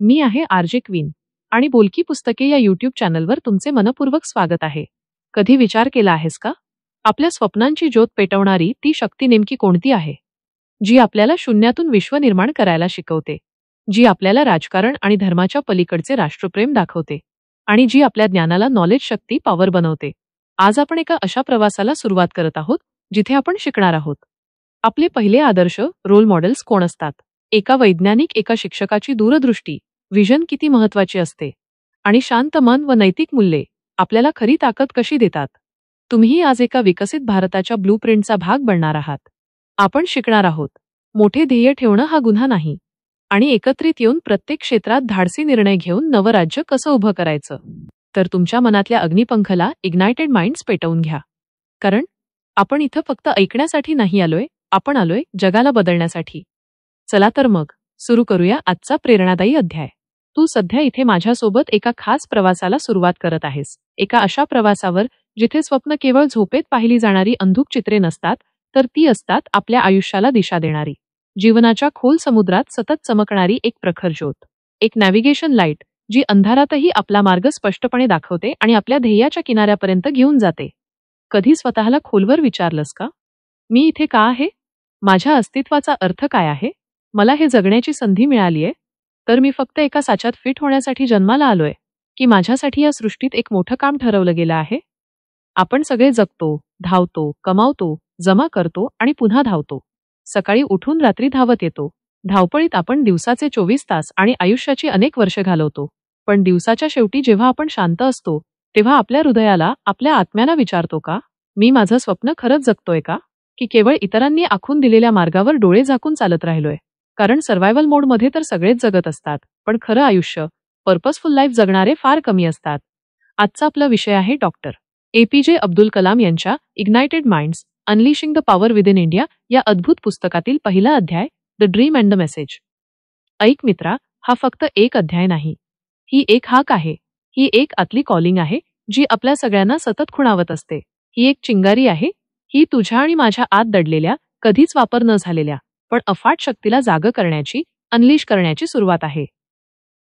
मी आहे RJ queen आणि बोलकी पुस्तके या यूट्यूब चॅनलवर तुमचे मनपूर्वक स्वागत आहे. कधी विचार केला आहेस का? आपल्या स्वप्नांची ज्योत पेटवणारी ती शक्ती नेमकी कोणती आहे? जी आपल्याला शून्यातून विश्व निर्माण करायला शिकवते, जी आपल्याला राजकारण आणि धर्माच्या पलीकडचे राष्ट्रप्रेम दाखवते आणि जी आपल्या ज्ञानाला नॉलेज शक्ती पॉवर बनवते. आज आपण एका अशा प्रवासाला सुरुवात करत आहोत जिथे आपण शिकणार आहोत. आपले पहिले आदर्श रोल मॉडेल्स कोण असतात? एका वैज्ञानिक, एका शिक्षकाची दूरदृष्टी, विजन किती महत्वाची असते आणि शांत मन व नैतिक मूल्ये आपल्याला खरी ताकद कशी देतात. तुम्ही आज एका विकसित भारताच्या ब्लूप्रिंटचा भाग बनणार आहात. आपण शिकणार आहोत मोठे ध्येय ठेवणं हा गुन्हा नाही आणि एकत्रित येऊन प्रत्येक क्षेत्रात धाडसी निर्णय घेऊन नवं राज्य कसं उभं करायचं. तर तुमच्या मनातल्या अग्निपंखला इग्नायटेड माइंड्स पेटवून घ्या, कारण आपण इथं फक्त ऐकण्यासाठी नाही आलोय, आपण आलोय जगाला बदलण्यासाठी. चला तर मग सुरू करूया आजचा प्रेरणादायी अध्याय. तू सध्या इथे माझ्यासोबत एका खास प्रवासाला सुरुवात करत आहेस. एका अशा प्रवासावर जिथे स्वप्न केवळ झोपेत पाहिली जाणारी अंधुक चित्रे नसतात, तर ती असतात आपल्या आयुष्याला दिशा देणारी, जीवनाच्या खोल समुद्रात सतत चमकणारी एक प्रखर ज्योत, एक नॅव्हिगेशन लाईट जी अंधारातही आपला मार्ग स्पष्टपणे दाखवते आणि आपल्या ध्येयाच्या किनाऱ्यापर्यंत घेऊन जाते. कधी स्वतःला खोलवर विचारलंस का, मी इथे का आहे? माझ्या अस्तित्वाचा अर्थ काय आहे? मला हे जगण्याची संधी मिळालीये, तर मी फक्त एका साच्यात फिट होण्यासाठी जन्माला आलोय, की माझ्यासाठी या सृष्टीत एक मोठं काम ठरवलं गेलं आहे? आपण सगळे जगतो, धावतो, कमावतो, जमा करतो आणि पुन्हा धावतो. सकाळी उठून रात्री धावत येतो. धावपळीत आपण दिवसाचे 24 तास आणि आयुष्याची अनेक वर्षे घालवतो. पण दिवसाच्या शेवटी जेव्हा आपण शांत असतो, तेव्हा आपल्या हृदयाला, आपल्या आत्म्याला विचारतो का, मी माझं स्वप्न खरंच जगतोय का, की केवळ इतरांनी आखून दिलेल्या मार्गावर डोळे झाकून चालत राहिलोय? कारण सर्व्हायव्हल मोडमध्ये तर सगळेच जगत असतात, पण खरं आयुष्य, पर्पजफुल लाईफ जगणारे फार कमी असतात. आजचा आपला विषय आहे डॉक्टर APJ अब्दुल कलाम यांच्या ignited minds unleashing the power within India या अद्भुत पुस्तकातील पहिला अध्याय, the dream and the message. ऐक मित्रा, हा फक्त एक अध्याय नाही, ही एक हाक आहे, ही एक आतली कॉलिंग आहे जी आपल्या सगळ्यांना सतत खुणावत असते. ही एक चिंगारी आहे, ही तुझ्या आणि माझ्या आत दडलेल्या, कधीच वापर न झालेल्या पण अफाट शक्तीला जाग करण्याची, अनलिश करण्याची सुरुवात आहे.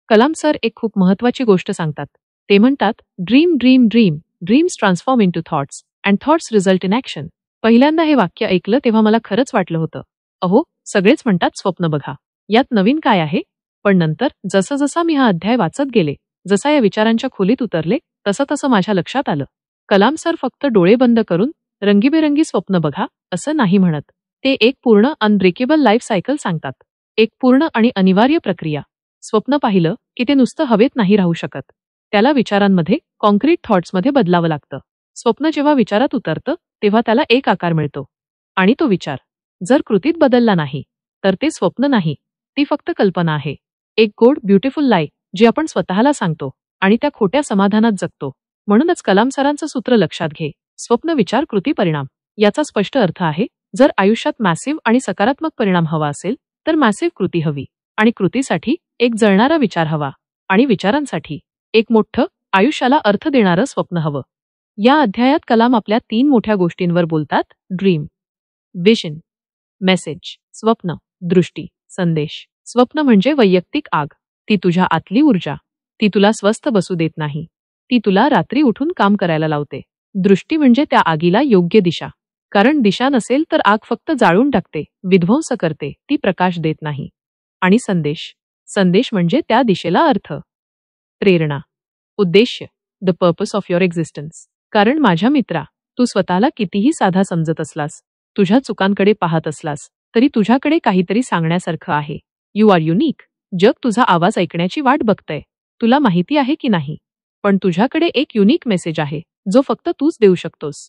कलाम सर एक खूप महत्वाची गोष्ट सांगतात. ते म्हणतात, dream dream dream, dreams transform into thoughts and thoughts result in action. पहिल्यांदा हे वाक्य ऐकलं तेव्हा मला खरंच वाटलं होतं, अहो सगळेच म्हणतात स्वप्न बघा, यात नवीन काय आहे? पण नंतर जसं जसा मी हा अध्याय वाचत गेले, जसा या विचारांच्या खोलीत उतरले, तसं तसं माझ्या लक्षात आलं, कलाम सर फक्त डोळे बंद करून रंगीबेरंगी स्वप्न बघा असं नाही म्हणत. ते एक पूर्ण अनब्रेकेबल लाईफ सायकल सांगतात. एक पूर्ण आणि अनिवार्य प्रक्रिया. स्वप्न पाहिलं की ते नुसतं हवेत नाही राहू शकत. त्याला विचारांमध्ये, कॉन्क्रीट थॉट्समध्ये बदलावं लागतं. स्वप्न जेव्हा विचारात उतरतं तेव्हा त्याला एक आकार मिळतो. आणि तो विचार जर कृतीत बदलला नाही, तर ते स्वप्न नाही, ती फक्त कल्पना आहे. एक गोड ब्युटिफुल लाई जी आपण स्वतःला सांगतो आणि त्या खोट्या समाधानात जगतो. म्हणूनच कलाम सरांचं सूत्र लक्षात घे, स्वप्न विचार कृती परिणाम. याचा स्पष्ट अर्थ आहे, जर आयुष्यात मॅसिव्ह आणि सकारात्मक परिणाम हवा असेल, तर मॅसिव्ह कृती हवी, आणि कृतीसाठी एक जळणारा विचार हवा, आणि विचारांसाठी एक मोठं, आयुष्याला अर्थ देणारं स्वप्न हवं. या अध्यायात कलाम आपल्या 3 मोठ्या गोष्टींवर बोलतात, ड्रीम, विजन, मेसेज. स्वप्न, दृष्टी, संदेश. स्वप्न म्हणजे वैयक्तिक आग. ती तुझ्या आतली ऊर्जा. ती तुला स्वस्थ बसू देत नाही. ती तुला रात्री उठून काम करायला लावते. दृष्टी म्हणजे त्या आगीला योग्य दिशा. कारण दिशा नसेल तर आग फक्त जाळून टाकते, विध्वंस करते, ती प्रकाश देत नाही. आणि संदेश. संदेश म्हणजे त्या दिशेला अर्थ, प्रेरणा, उद्देश्य, the purpose of your existence. कारण माझ्या मित्रा, तू स्वतःला कितीही साधा समजत असलास, तुझ्या चुकांकडे पाहत असलास, तरी तुझ्याकडे काहीतरी सांगण्यासारखं आहे. You are unique. जग तुझा आवाज ऐकण्याची वाट बघतंय. तुला माहिती आहे की नाही, पण तुझ्याकडे एक युनिक मेसेज आहे, जो फक्त तूच देऊ शकतोस.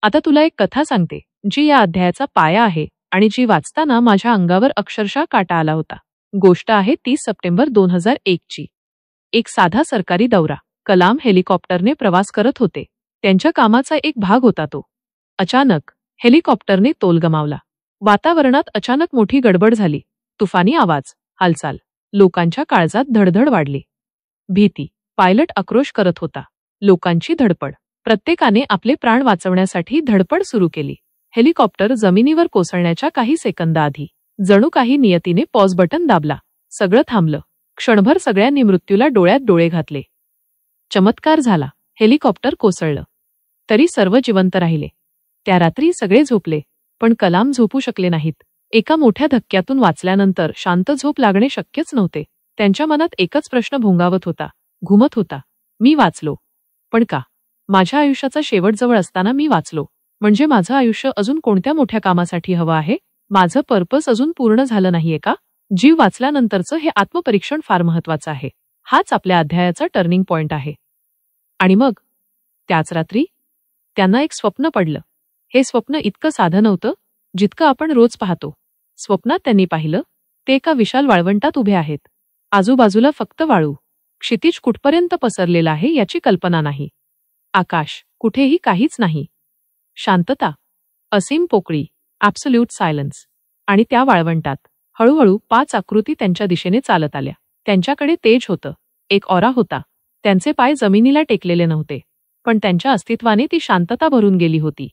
आता तुला एक कथा सांगते, जी या अध्यायाचा पाया आहे आणि जी वाचताना माझ्या अंगावर अक्षरशः काटा आला होता. गोष्ट आहे 30 सप्टेंबर 2001 ची. एक साधा सरकारी दौरा. कलाम हेलिकॉप्टरने प्रवास करत होते. त्यांच्या कामाचा एक भाग होता तो. अचानक हेलिकॉप्टरने तोल गमावला. वातावरणात अचानक मोठी गडबड झाली. तुफानी आवाज, हालचाल. लोकांच्या काळजात धडधड वाढली. भीती. पायलट आक्रोश करत होता. लोकांची धडपड. प्रत्येकाने आपले प्राण वाचवण्यासाठी धडपड सुरू केली. हेलिकॉप्टर जमिनीवर कोसळण्याच्या काही सेकंदाआधी जणू काही नियतीने पॉज बटन दाबला. सगळं थांबलं. क्षणभर सगळ्यांनी मृत्यूला डोळ्यात डोळे घातले. चमत्कार झाला. हेलिकॉप्टर कोसळलं. तरी सर्व जिवंत राहिले. त्या रात्री सगळे झोपले, पण कलाम झोपू शकले नाहीत. एका मोठ्या धक्क्यातून वाचल्यानंतर शांत झोप लागणे शक्यच नव्हते. त्यांच्या मनात एकच प्रश्न भोंगावत होता, घुमत होता. मी वाचलो. पण का? माझ्या आयुष्याचा शेवट जवळ असताना मी वाचलो. म्हणजे माझं आयुष्य अजून कोणत्या मोठ्या कामासाठी हवं आहे? माझं पर्पस अजून पूर्ण झालं नाहीये का? जीव वाचल्यानंतरचं हे आत्मपरीक्षण फार महत्वाचं आहे. हाच आपल्या अध्यायाचा टर्निंग पॉइंट आहे. आणि मग त्याच रात्री त्यांना एक स्वप्न पडलं. हे स्वप्न इतकं साधं नव्हतं जितकं आपण रोज पाहतो. स्वप्नात त्यांनी पाहिलं ते एका विशाल वाळवंटात उभे आहेत. आजूबाजूला फक्त वाळू. क्षितिज कुठपर्यंत पसरलेलं आहे याची कल्पना नाही. आकाश, कुठेही काहीच नाही. शांतता, असीम पोकळी, ॲब्सोल्यूट सायलन्स. आणि त्या वाळवंटात हळूहळू 5 आकृती त्यांच्या दिशेने चालत आल्या. त्यांच्याकडे तेज होतं, एक ऑरा होता. त्यांचे पाय जमिनीला टेकलेले नव्हते, पण त्यांच्या अस्तित्वाने ती शांतता भरून गेली होती.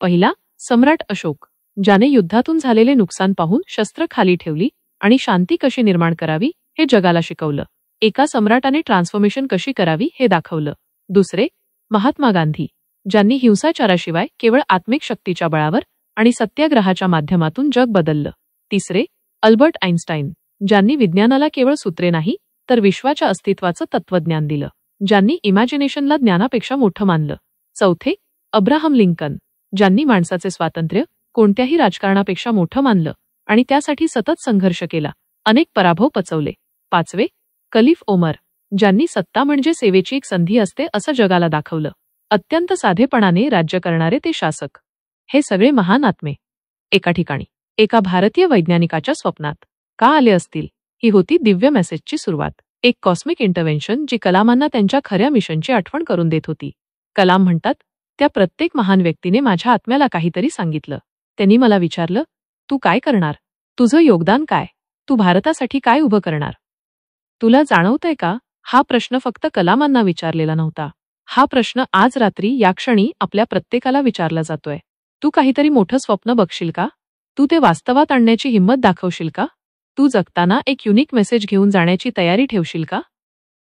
पहिला, सम्राट अशोक, ज्याने युद्धातून झालेले नुकसान पाहून शस्त्र खाली ठेवली आणि शांती कशी निर्माण करावी हे जगाला शिकवलं. एका सम्राटाने ट्रान्सफॉर्मेशन कशी करावी हे दाखवलं. दुसरे, महात्मा गांधी, ज्यांनी हिंसाचाराशिवाय केवळ आत्मिक शक्तीच्या बळावर आणि सत्याग्रहाच्या माध्यमातून जग बदललं. तिसरे, अल्बर्ट आइन्स्टाईन, ज्यांनी विज्ञानाला केवळ सूत्रे नाही तर विश्वाच्या अस्तित्वाचं तत्वज्ञान दिलं, ज्यांनी इमॅजिनेशनला ज्ञानापेक्षा मोठं मानलं. चौथे, अब्राहम लिंकन, ज्यांनी माणसाचे स्वातंत्र्य कोणत्याही राजकारणापेक्षा मोठं मानलं आणि त्यासाठी सतत संघर्ष केला, अनेक पराभव पचवले. पाचवे, खलीफ उमर, ज्यांनी सत्ता म्हणजे सेवेची एक संधी असते असं जगाला दाखवलं. अत्यंत साधेपणाने राज्य करणारे ते शासक. हे सगळे महान आत्मे एका ठिकाणी एका भारतीय वैज्ञानिकाच्या स्वप्नात का आले असतील? ही होती दिव्य मेसेजची सुरुवात. एक कॉस्मिक इंटरव्हेन्शन जी कलामांना त्यांच्या खऱ्या मिशनची आठवण करून देत होती. कलाम म्हणतात, त्या प्रत्येक महान व्यक्तीने माझ्या आत्म्याला काहीतरी सांगितलं. त्यांनी मला विचारलं, तू काय करणार? तुझं योगदान काय? तू भारतासाठी काय उभं करणार? तुला जाणवतंय का? हा प्रश्न फक्त कलामांना विचारलेला नव्हता. हा प्रश्न आज रात्री या क्षणी आपल्या प्रत्येकाला विचारला जातोय. तू काहीतरी मोठं स्वप्न बघशील का? तू ते वास्तवात आणण्याची हिंमत दाखवशील का? तू जगताना एक युनिक मेसेज घेऊन जाण्याची तयारी ठेवशील का?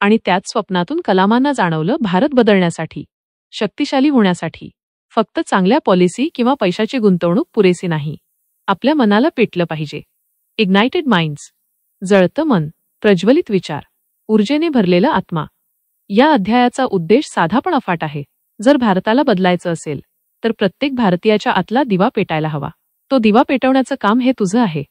आणि त्याच स्वप्नातून कलामांना जाणवलं, भारत बदलण्यासाठी, शक्तिशाली होण्यासाठी फक्त चांगल्या पॉलिसी किंवा पैशाची गुंतवणूक पुरेसी नाही. आपल्या मनाला पेटलं पाहिजे. इग्नाइटेड माइंड्स, जळतं मन, प्रज्वलित विचार, ऊर्जेने भरलेला आत्मा. या अध्यायाचा उद्देश साधा पण अफाट आहे. जर भारताला बदलायचं असेल तर प्रत्येक भारतीयाच्या आतला दिवा पेटायला हवा. तो दिवा पेटवण्याचं काम हे तुझं आहे.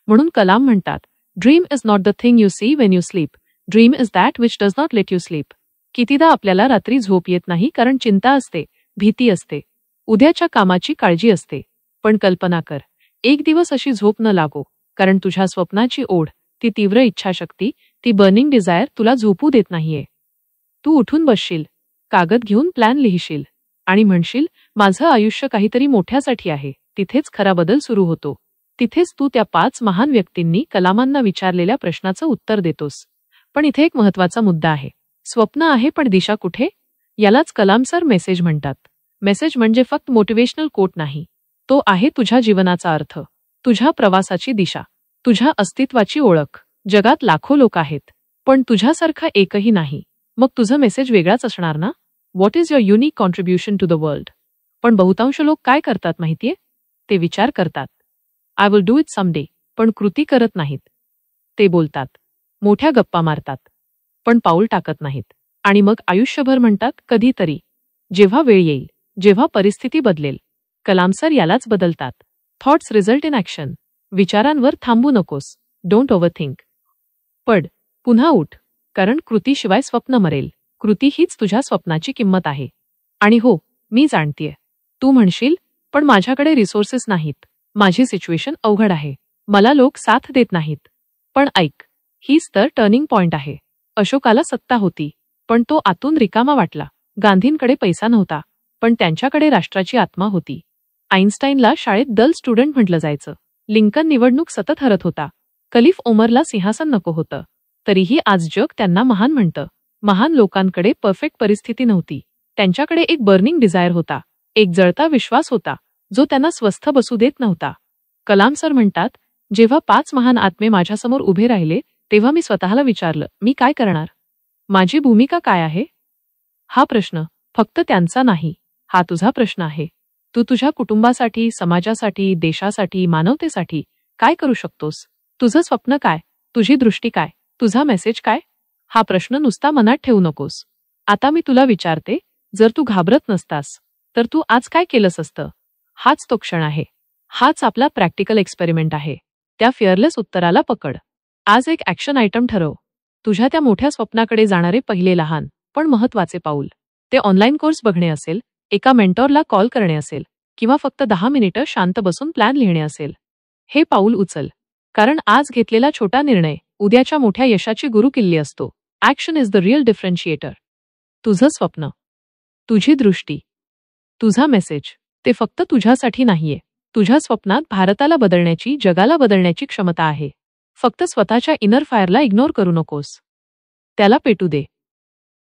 म्हणून कलाम म्हणतात, dream is not the thing you see when you sleep, dream is that which does not let you sleep. कितीदा आपल्याला रात्री झोप येत नाही कारण चिंता असते, भीती असते, उद्याच्या कामाची काळजी असते. पण कल्पना कर, एक दिवस अशी झोप न लागो, कारण तुझ्या स्वप्नाची ओढ, ती तीव्र इच्छाशक्ती, ती बर्निंग डिझायर तुला झोपू देत नाहीये. तू उठून बसशील, कागद घेऊन प्लॅन लिहिशील आणि म्हणशील, माझं आयुष्य काहीतरी मोठ्यासाठी आहे. तिथेच खरा बदल सुरू होतो. तिथेच तू त्या 5 महान व्यक्तींनी कलामांना विचारलेल्या प्रश्नाचं उत्तर देतोस. पण इथे एक महत्वाचा मुद्दा आहे. स्वप्न आहे पण दिशा कुठे? यालाच कलाम सर मेसेज म्हणतात. मेसेज म्हणजे फक्त मोटिवेशनल कोट नाही. तो आहे तुझ्या जीवनाचा अर्थ, तुझ्या प्रवासाची दिशा, तुझ्या अस्तित्वाची ओळख. जगात लाखो लोक आहेत, पण तुझ्यासारखा एकही नाही. मग तुझं मेसेज वेगळाच असणार ना? What is your unique contribution to the world? पण बहुतांश लोक काय करतात माहितीये? ते विचार करतात, I will do it someday, पण कृती करत नाहीत. ते बोलतात, मोठ्या गप्पा मारतात, पण पाऊल टाकत नाहीत. आणि मग आयुष्यभर म्हणतात, कधीतरी, जेव्हा वेळ येईल, जेव्हा परिस्थिती बदलेल. कलाम सर यालाच बदलतात. Thoughts result in action. विचारांवर थांबू नकोस. Don't overthink. पड, पुन्हा उठ, कारण कृतीशिवाय स्वप्न मरेल. कृती हीच तुझ्या स्वप्नाची किंमत आहे. आणि हो, मी जाणतीये, तू म्हणशील, पण माझ्याकडे रिसोर्सेस नाहीत, माझी सिच्युएशन अवघड आहे, मला लोक साथ देत नाहीत. पण ऐक, हीच तर टर्निंग पॉइंट आहे. अशोकाला सत्ता होती, पण तो आतून रिकामा वाटला. गांधींकडे पैसा नव्हता, पण त्यांच्याकडे राष्ट्राची आत्मा होती. आइन्स्टाईनला शाळेत डल स्टुडंट म्हटलं जायचं. लिंकन निवडणूक सतत हरत होता. खलीफ उमरला सिंहासन नको होतं. तरीही आज जग त्यांना महान म्हणतं. महान लोकांकडे परफेक्ट परिस्थिती नव्हती. त्यांच्याकडे एक बर्निंग डिझायर होता, एक जळता विश्वास होता, जो त्यांना स्वस्थ बसू देत नव्हता. कलाम सर म्हणतात, जेव्हा 5 महान आत्मे माझ्यासमोर उभे राहिले, तेव्हा मी स्वतःला विचारलं, मी काय करणार? माझी भूमिका काय आहे? हा प्रश्न फक्त त्यांचा नाही, हा तुझा प्रश्न आहे. तू तुझ्या कुटुंबासाठी, समाजासाठी, देशासाठी, मानवतेसाठी काय करू शकतोस? तुझं स्वप्न काय? तुझी दृष्टी काय? तुझा मेसेज काय? हा प्रश्न नुसता मनात ठेवू नकोस. आता मी तुला विचारते, जर तू घाबरत नसतास, तर तू आज काय केलंस असतं? हाच तो क्षण आहे. हाच आपला प्रॅक्टिकल एक्सपेरिमेंट आहे. त्या फिअरलेस उत्तराला पकड. आज एक ॲक्शन आयटम ठरव. तुझ्या त्या मोठ्या स्वप्नाकडे जाणारे पहिले लहान पण महत्वाचे पाऊल. ते ऑनलाईन कोर्स बघणे असेल, एका मेंटॉरला कॉल करणे असेल, किंवा फक्त 10 मिनिटं शांत बसून प्लॅन लिहिणे असेल. हे पाऊल उचल. कारण आज घेतलेला छोटा निर्णय उद्याच्या मोठ्या यशाची गुरुकिल्ली असतो. Action is the real differentiator. तुझं स्वप्न, तुझी दृष्टी, तुझा मेसेज, ते फक्त तुझ्यासाठी नाहीये. तुझ्या स्वप्नात भारताला बदलण्याची, जगाला बदलण्याची क्षमता आहे. फक्त स्वतःच्या इनर फायरला इग्नोर करू नकोस. त्याला पेटू दे.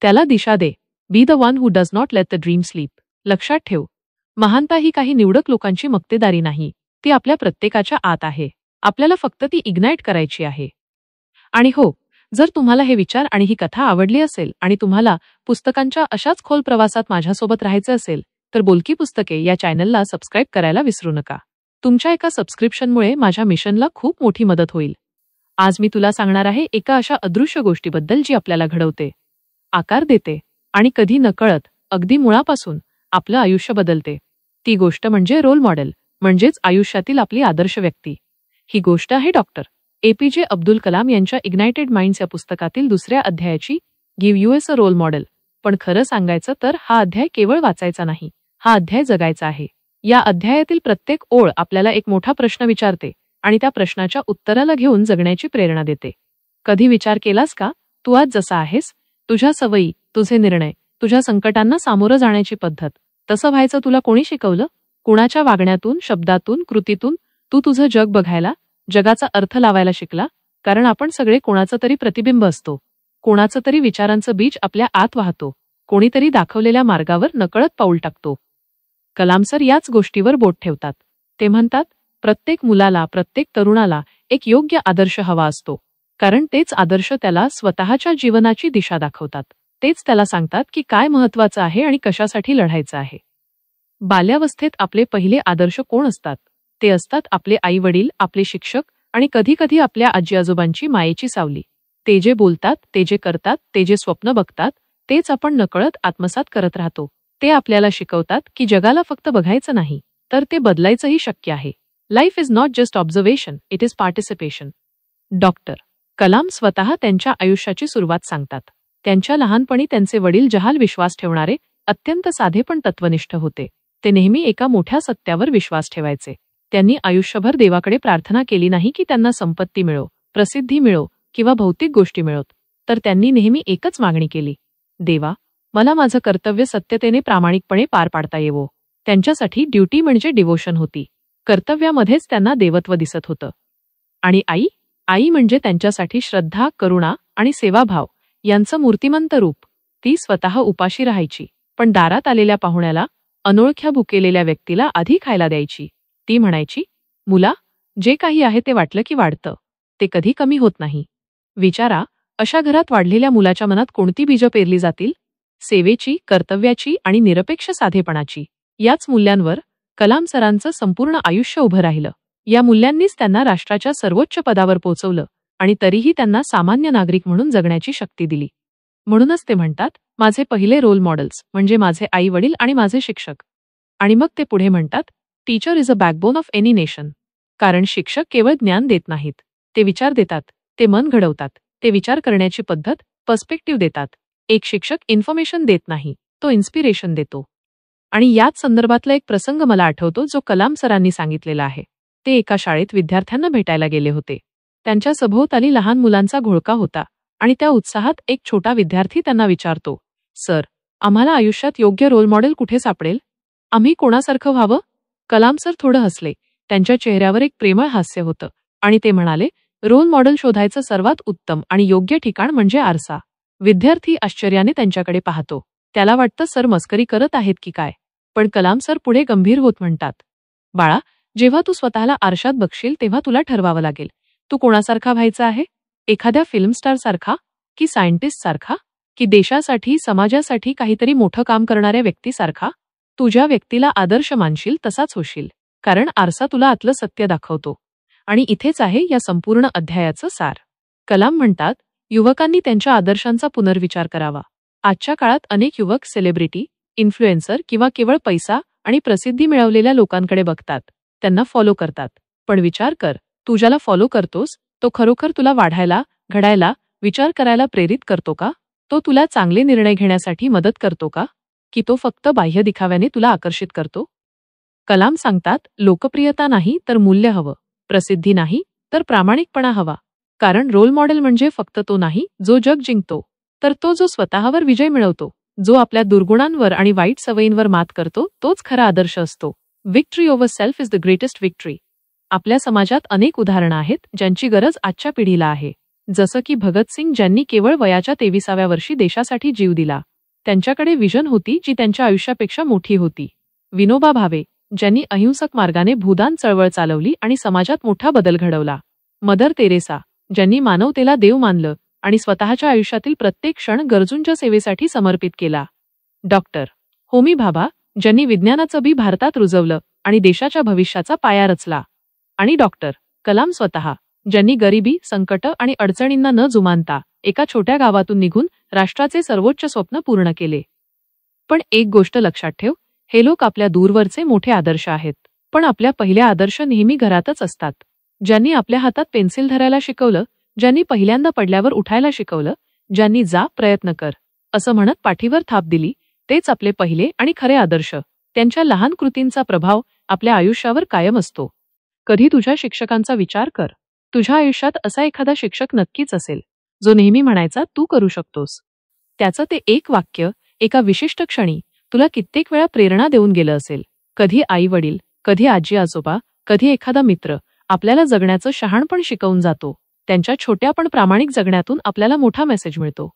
त्याला दिशा दे. Be the one who does not let the dream sleep. लक्षात ठेव, महानता ही काही निवडक लोकांची मक्तेदारी नाही. ती आपल्या प्रत्येकाच्या आत आहे. आपल्याला फक्त ती इग्नाइट करायची आहे. आणि हो, जर तुम्हाला हे विचार आणि ही कथा आवडली असेल आणि तुम्हाला पुस्तकांच्या अशाच खोल प्रवासात माझ्यासोबत राहायचे असेल, तर बोलकी पुस्तके या चॅनलला सबस्क्राईब करायला विसरू नका. तुमच्या एका सबस्क्रिप्शनमुळे माझ्या मिशनला खूप मोठी मदत होईल. आज मी तुला सांगणार आहे एका अशा अदृश्य गोष्टीबद्दल जी आपल्याला घडवते, आकार देते आणि कधी नकळत, अगदी मुळापासून आपलं आयुष्य बदलते. ती गोष्ट म्हणजे रोल मॉडेल, म्हणजेच आयुष्यातील आपली आदर्श व्यक्ती. ही गोष्ट आहे डॉक्टर APJ अब्दुल कलाम यांच्या इग्नायटेड माइंड्स या पुस्तकातील दुसऱ्या अध्यायाची, give us a role model. पण खरं सांगायचं तर हा अध्याय केवळ वाचायचा नाही, हा अध्याय जगायचा आहे. या अध्यायातील प्रत्येक ओळ आपल्याला एक मोठा प्रश्न विचारते आणि त्या प्रश्नाच्या उत्तराला घेऊन जगण्याची प्रेरणा देते. कधी विचार केलास का, तू आज जसा आहेस, तुझ्या सवयी, तुझे निर्णय, तुझ्या संकटांना सामोरं जाण्याची पद्धत, तसं व्हायचं तुला कोणी शिकवलं? कुणाच्या वागण्यातून, शब्दातून, कृतीतून तू तुझं जग बघायला, जगाचा अर्थ लावायला शिकला? कारण आपण सगळे कोणाचं तरी प्रतिबिंब असतो. कोणाचं तरी विचारांचं बीज आपल्या आत वाहतो. कोणीतरी दाखवलेल्या मार्गावर नकळत पाऊल टाकतो. कलाम सर याच गोष्टीवर बोट ठेवतात. ते म्हणतात, प्रत्येक मुलाला, प्रत्येक तरुणाला एक योग्य आदर्श हवा असतो. कारण तेच आदर्श त्याला स्वतःच्या जीवनाची दिशा दाखवतात. तेच त्याला सांगतात की काय महत्वाचं आहे आणि कशासाठी लढायचं आहे. बाल्यावस्थेत आपले पहिले आदर्श कोण असतात? ते असतात आपले आई-वडील, आपले शिक्षक आणि कधी-कधी आपल्या आजी-आजोबांची मायेची सावली. ते जे बोलतात, ते जे करतात, ते जे स्वप्न बघतात, तेच आपण नकळत आत्मसात करत राहतो. ते आपल्याला शिकवतात की जगाला फक्त बघायचं नाही, तर ते बदलायचंही शक्य आहे. Life is not just observation, it is participation. Doctor Kalam स्वतः त्यांच्या आयुष्याची सुरुवात सांगतात. त्यांच्या लहानपणी त्यांचे वडील जहाल विश्वास ठेवणारे, अत्यंत साधे पण तत्वनिष्ठ होते. ते नेहमी एका मोठ्या सत्यावर विश्वास ठेवायचे. त्यांनी आयुष्यभर देवाकडे प्रार्थना केली नाही की त्यांना संपत्ती मिळो, प्रसिद्धी मिळो किंवा भौतिक गोष्टी मिळोत, तर त्यांनी नेहमी एकच मागणी केली, देवा, मला माझं कर्तव्य सत्यतेने प्रामाणिकपणे पार पाडता येवो. त्यांच्यासाठी ड्युटी म्हणजे डिवोशन होती. कर्तव्यामध्येच त्यांना देवत्व दिसत होतं. आणि आई म्हणजे त्यांच्यासाठी श्रद्धा, करुणा आणि सेवाभाव यांचं मूर्तिमंत रूप. ती स्वतः उपाशी राहायची, पण दारात आलेल्या पाहुण्याला, अनोळख्या भुकेलेल्या व्यक्तीला आधी खायला द्यायची. ती म्हणायची, मुला, जे काही आहे ते वाटलं की वाढतं, ते कधी कमी होत नाही. विचारा, अशा घरात वाढलेल्या मुलाच्या मनात कोणती बीजं पेरली जातील? सेवेची, कर्तव्याची आणि निरपेक्ष साधेपणाची. याच मूल्यांवर कलाम सरांचं संपूर्ण आयुष्य उभं राहिलं. या मूल्यांनीच त्यांना राष्ट्राच्या सर्वोच्च पदावर पोहोचवलं आणि तरीही त्यांना सामान्य नागरिक म्हणून जगण्याची शक्ती दिली. म्हणूनच ते म्हणतात, माझे पहिले रोल मॉडेल्स म्हणजे माझे आई वडील आणि माझे शिक्षक. आणि मग ते पुढे म्हणतात, teacher is a backbone of any nation. कारण शिक्षक केवळ ज्ञान देत नाहीत, ते विचार देतात, ते मन घडवतात, ते विचार करण्याची पद्धत, पर्स्पेक्टिव्ह देतात. एक शिक्षक इन्फॉर्मेशन देत नाही, तो इन्स्पिरेशन देतो. आणि याच संदर्भातला एक प्रसंग मला आठवतो जो कलाम सरांनी सांगितलेला आहे. ते एका शाळेत विद्यार्थ्यांना भेटायला गेले होते. त्यांच्या सभोवताली लहान मुलांचा घोळका होता आणि त्या उत्साहात एक छोटा विद्यार्थी त्यांना विचारतो, सर, आम्हाला आयुष्यात योग्य रोल मॉडेल कुठे सापडेल? आम्ही कोणासारखं व्हावं? कलाम सर थोडं हसले. त्यांच्या चेहऱ्यावर एक प्रेमळ हास्य होतं आणि ते म्हणाले, रोल मॉडेल शोधायचं सर्वात उत्तम आणि योग्य ठिकाण म्हणजे आरसा. विद्यार्थी आश्चर्याने त्यांच्याकडे पाहतो. त्याला वाटतं सर मस्करी करत आहेत की काय. पण कलाम सर पुढे गंभीर होत म्हणतात, बाळा, जेव्हा तू स्वतःला आरशात बघशील तेव्हा तुला ठरवावं लागेल, तू कोणासारखा व्हायचा आहे. एखाद्या फिल्म स्टार सारखा, की सायंटिस्ट सारखा, की देशासाठी समाजासाठी काहीतरी मोठं काम करणाऱ्या व्यक्तीसारखा? तुझ्या व्यक्तीला आदर्श मानशील तसाच होशील, कारण आरसा तुला आतलं सत्य दाखवतो. आणि इथेच आहे या संपूर्ण अध्यायाचं सार. कलाम म्हणतात, युवकांनी त्यांच्या आदर्शांचा पुनर्विचार करावा. आजच्या काळात अनेक युवक सेलिब्रिटी, इन्फ्लुएन्सर किंवा केवळ पैसा आणि प्रसिद्धी मिळवलेल्या लोकांकडे बघतात, त्यांना फॉलो करतात. पण विचार कर, तू ज्याला फॉलो करतोस तो खरोखर तुला वाढायला, घडायला, विचार करायला प्रेरित करतो का? तो तुला चांगले निर्णय घेण्यासाठी मदत करतो का? की तो फक्त बाह्य दिखाव्याने तुला आकर्षित करतो? कलाम सांगतात, लोकप्रियता नाही तर मूल्य हवं, प्रसिद्धी नाही तर प्रामाणिकपणा हवा. कारण रोल मॉडेल म्हणजे फक्त तो नाही जो जग जिंकतो, तर तो जो स्वतःवर विजय मिळवतो, जो आपल्या दुर्गुणांवर आणि वाईट सवयींवर मात करतो, तोच खरा आदर्श असतो. Victory over self is the greatest victory. आपल्या समाजात अनेक उदाहरणं आहेत ज्यांची गरज आजच्या पिढीला आहे. जसं की भगतसिंग, ज्यांनी केवळ वयाच्या 23व्या वर्षी देशासाठी जीव दिला. त्यांच्याकडे विजन होती जी त्यांच्या आयुष्यापेक्षा मोठी होती. विनोबा भावे, ज्यांनी अहिंसक मार्गाने भूदान चळवळ चालवली आणि समाजात मोठा बदल घडवला. मदर तेरेसा, ज्यांनी मानवतेला देव मानलं आणि स्वतःच्या आयुष्यातील प्रत्येक क्षण गरजूंच्या सेवेसाठी समर्पित केला. डॉक्टर होमी भाभा, ज्यांनी विज्ञानाचं बी भारतात रुजवलं आणि देशाच्या भविष्याचा पाया रचला. आणि डॉक्टर कलाम स्वतः, ज्यांनी गरिबी, संकट आणि अडचणींना न जुमानता एका छोट्या गावातून निघून राष्ट्राचे सर्वोच्च स्वप्न पूर्ण केले. पण एक गोष्ट लक्षात ठेव, हे लोक आपल्या दूरवरचे मोठे आदर्श आहेत, पण आपल्या पहिल्या आदर्श नेहमी घरातच असतात. ज्यांनी आपल्या हातात पेन्सिल धरायला शिकवलं, ज्यांनी पहिल्यांदा पडल्यावर उठायला शिकवलं, ज्यांनी जा प्रयत्न कर असं म्हणत पाठीवर थाप दिली, तेच आपले पहिले आणि खरे आदर्श. त्यांच्या लहान कृतींचा प्रभाव आपल्या आयुष्यावर कायम असतो. कधी तुझ्या शिक्षकांचा विचार कर. तुझ्या आयुष्यात असा एखादा शिक्षक नक्कीच असेल, जो नेहमी म्हणायचा तू करू शकतोस. त्याचं ते एक वाक्य एका विशिष्ट क्षणी तुला कित्येक वेळा प्रेरणा देऊन गेलं असेल. कधी आई वडील, कधी आजी आजोबा, कधी एखादा मित्र आपल्याला जगण्याचं शहाणपण शिकवून जातो. त्यांच्या छोट्या पण प्रामाणिक जगण्यातून आपल्याला मोठा मेसेज मिळतो.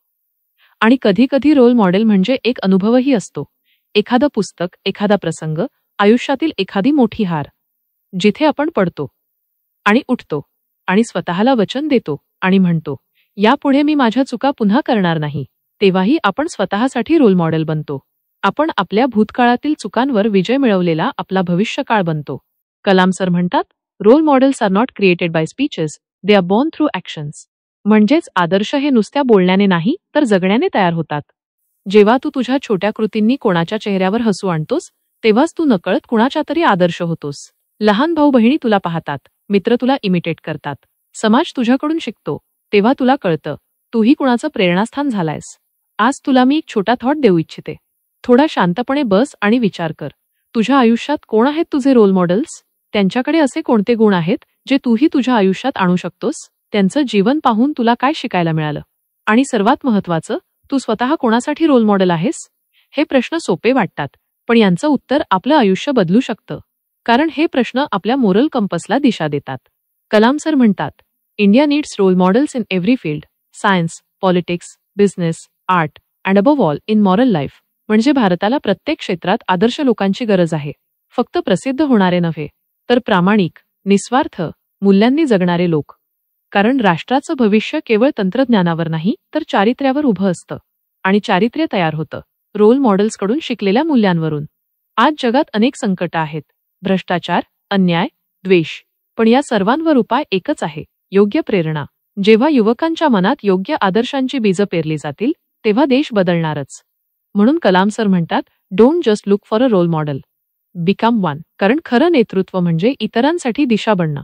आणि कधी कधी रोल मॉडेल म्हणजे एक अनुभवही असतो. एखादं पुस्तक, एखादा प्रसंग, आयुष्यातील एखादी मोठी हार, जिथे आपण पडतो आणि उठतो आणि स्वतःला वचन देतो आणि म्हणतो, यापुढे मी माझ्या चुका पुन्हा करणार नाही. तेव्हाही आपण स्वतःसाठी रोल मॉडेल बनतो. आपण आपल्या भूतकाळातील चुकांवर विजय मिळवलेला आपला भविष्यकाळ बनतो. कलाम सर म्हणतात, role models are not created by speeches, they are born through actions. म्हणजेच आदर्श हे नुसत्या बोलण्याने नाही तर जगण्याने तयार होतात. जेव्हा तू तुझ्या छोट्या कृतींनी कोणाच्या चेहऱ्यावर हसू आणतोस, तेव्हाच तू नकळत कुणाच्या तरी आदर्श होतोस. लहान भाऊ बहिणी तुला पाहतात, मित्र तुला इमिटेट करतात, समाज तुझ्याकडून शिकतो. तेव्हा तुला कळतं, तूही कुणाचं प्रेरणास्थान झालायस. आज तुला मी एक छोटा थॉट देऊ इच्छिते. थोडा शांतपणे बस आणि विचार कर. तुझ्या आयुष्यात कोण आहेत तुझे रोल मॉडेल्स? त्यांच्याकडे असे कोणते गुण आहेत जे तूही तुझ्या आयुष्यात आणू शकतोस? त्यांचं जीवन पाहून तुला काय शिकायला मिळालं? आणि सर्वात महत्त्वाचं, तू स्वतः कोणासाठी रोल मॉडेल आहेस? हे प्रश्न सोपे वाटतात, पण यांचं उत्तर आपलं आयुष्य बदलू शकतं. कारण हे प्रश्न आपल्या मोरल कंपसला दिशा देतात. कलाम सर म्हणतात, India needs role models in every field, science, politics, business, art and above all in moral life. म्हणजे भारताला प्रत्येक क्षेत्रात आदर्श लोकांची गरज आहे. फक्त प्रसिद्ध होणारे नव्हे, तर प्रामाणिक, निस्वार्थ, मूल्यांनी जगणारे लोक. कारण राष्ट्राचं भविष्य केवळ तंत्रज्ञानावर नाही तर चारित्र्यावर उभं असतं. आणि चारित्र्य तयार होतं रोल मॉडेल्सकडून शिकलेल्या मूल्यांवरून. आज जगात अनेक संकट आहेत, भ्रष्टाचार, अन्याय, द्वेष. पण या सर्वांवर उपाय एकच आहे, योग्य प्रेरणा. जेव्हा युवकांच्या मनात योग्य आदर्शांची बीजं पेरली जातील, तेव्हा देश बदलणारच. म्हणून कलाम सर म्हणतात, don't just look for a role model, become one. कारण खरं नेतृत्व म्हणजे इतरांसाठी दिशा बनणं.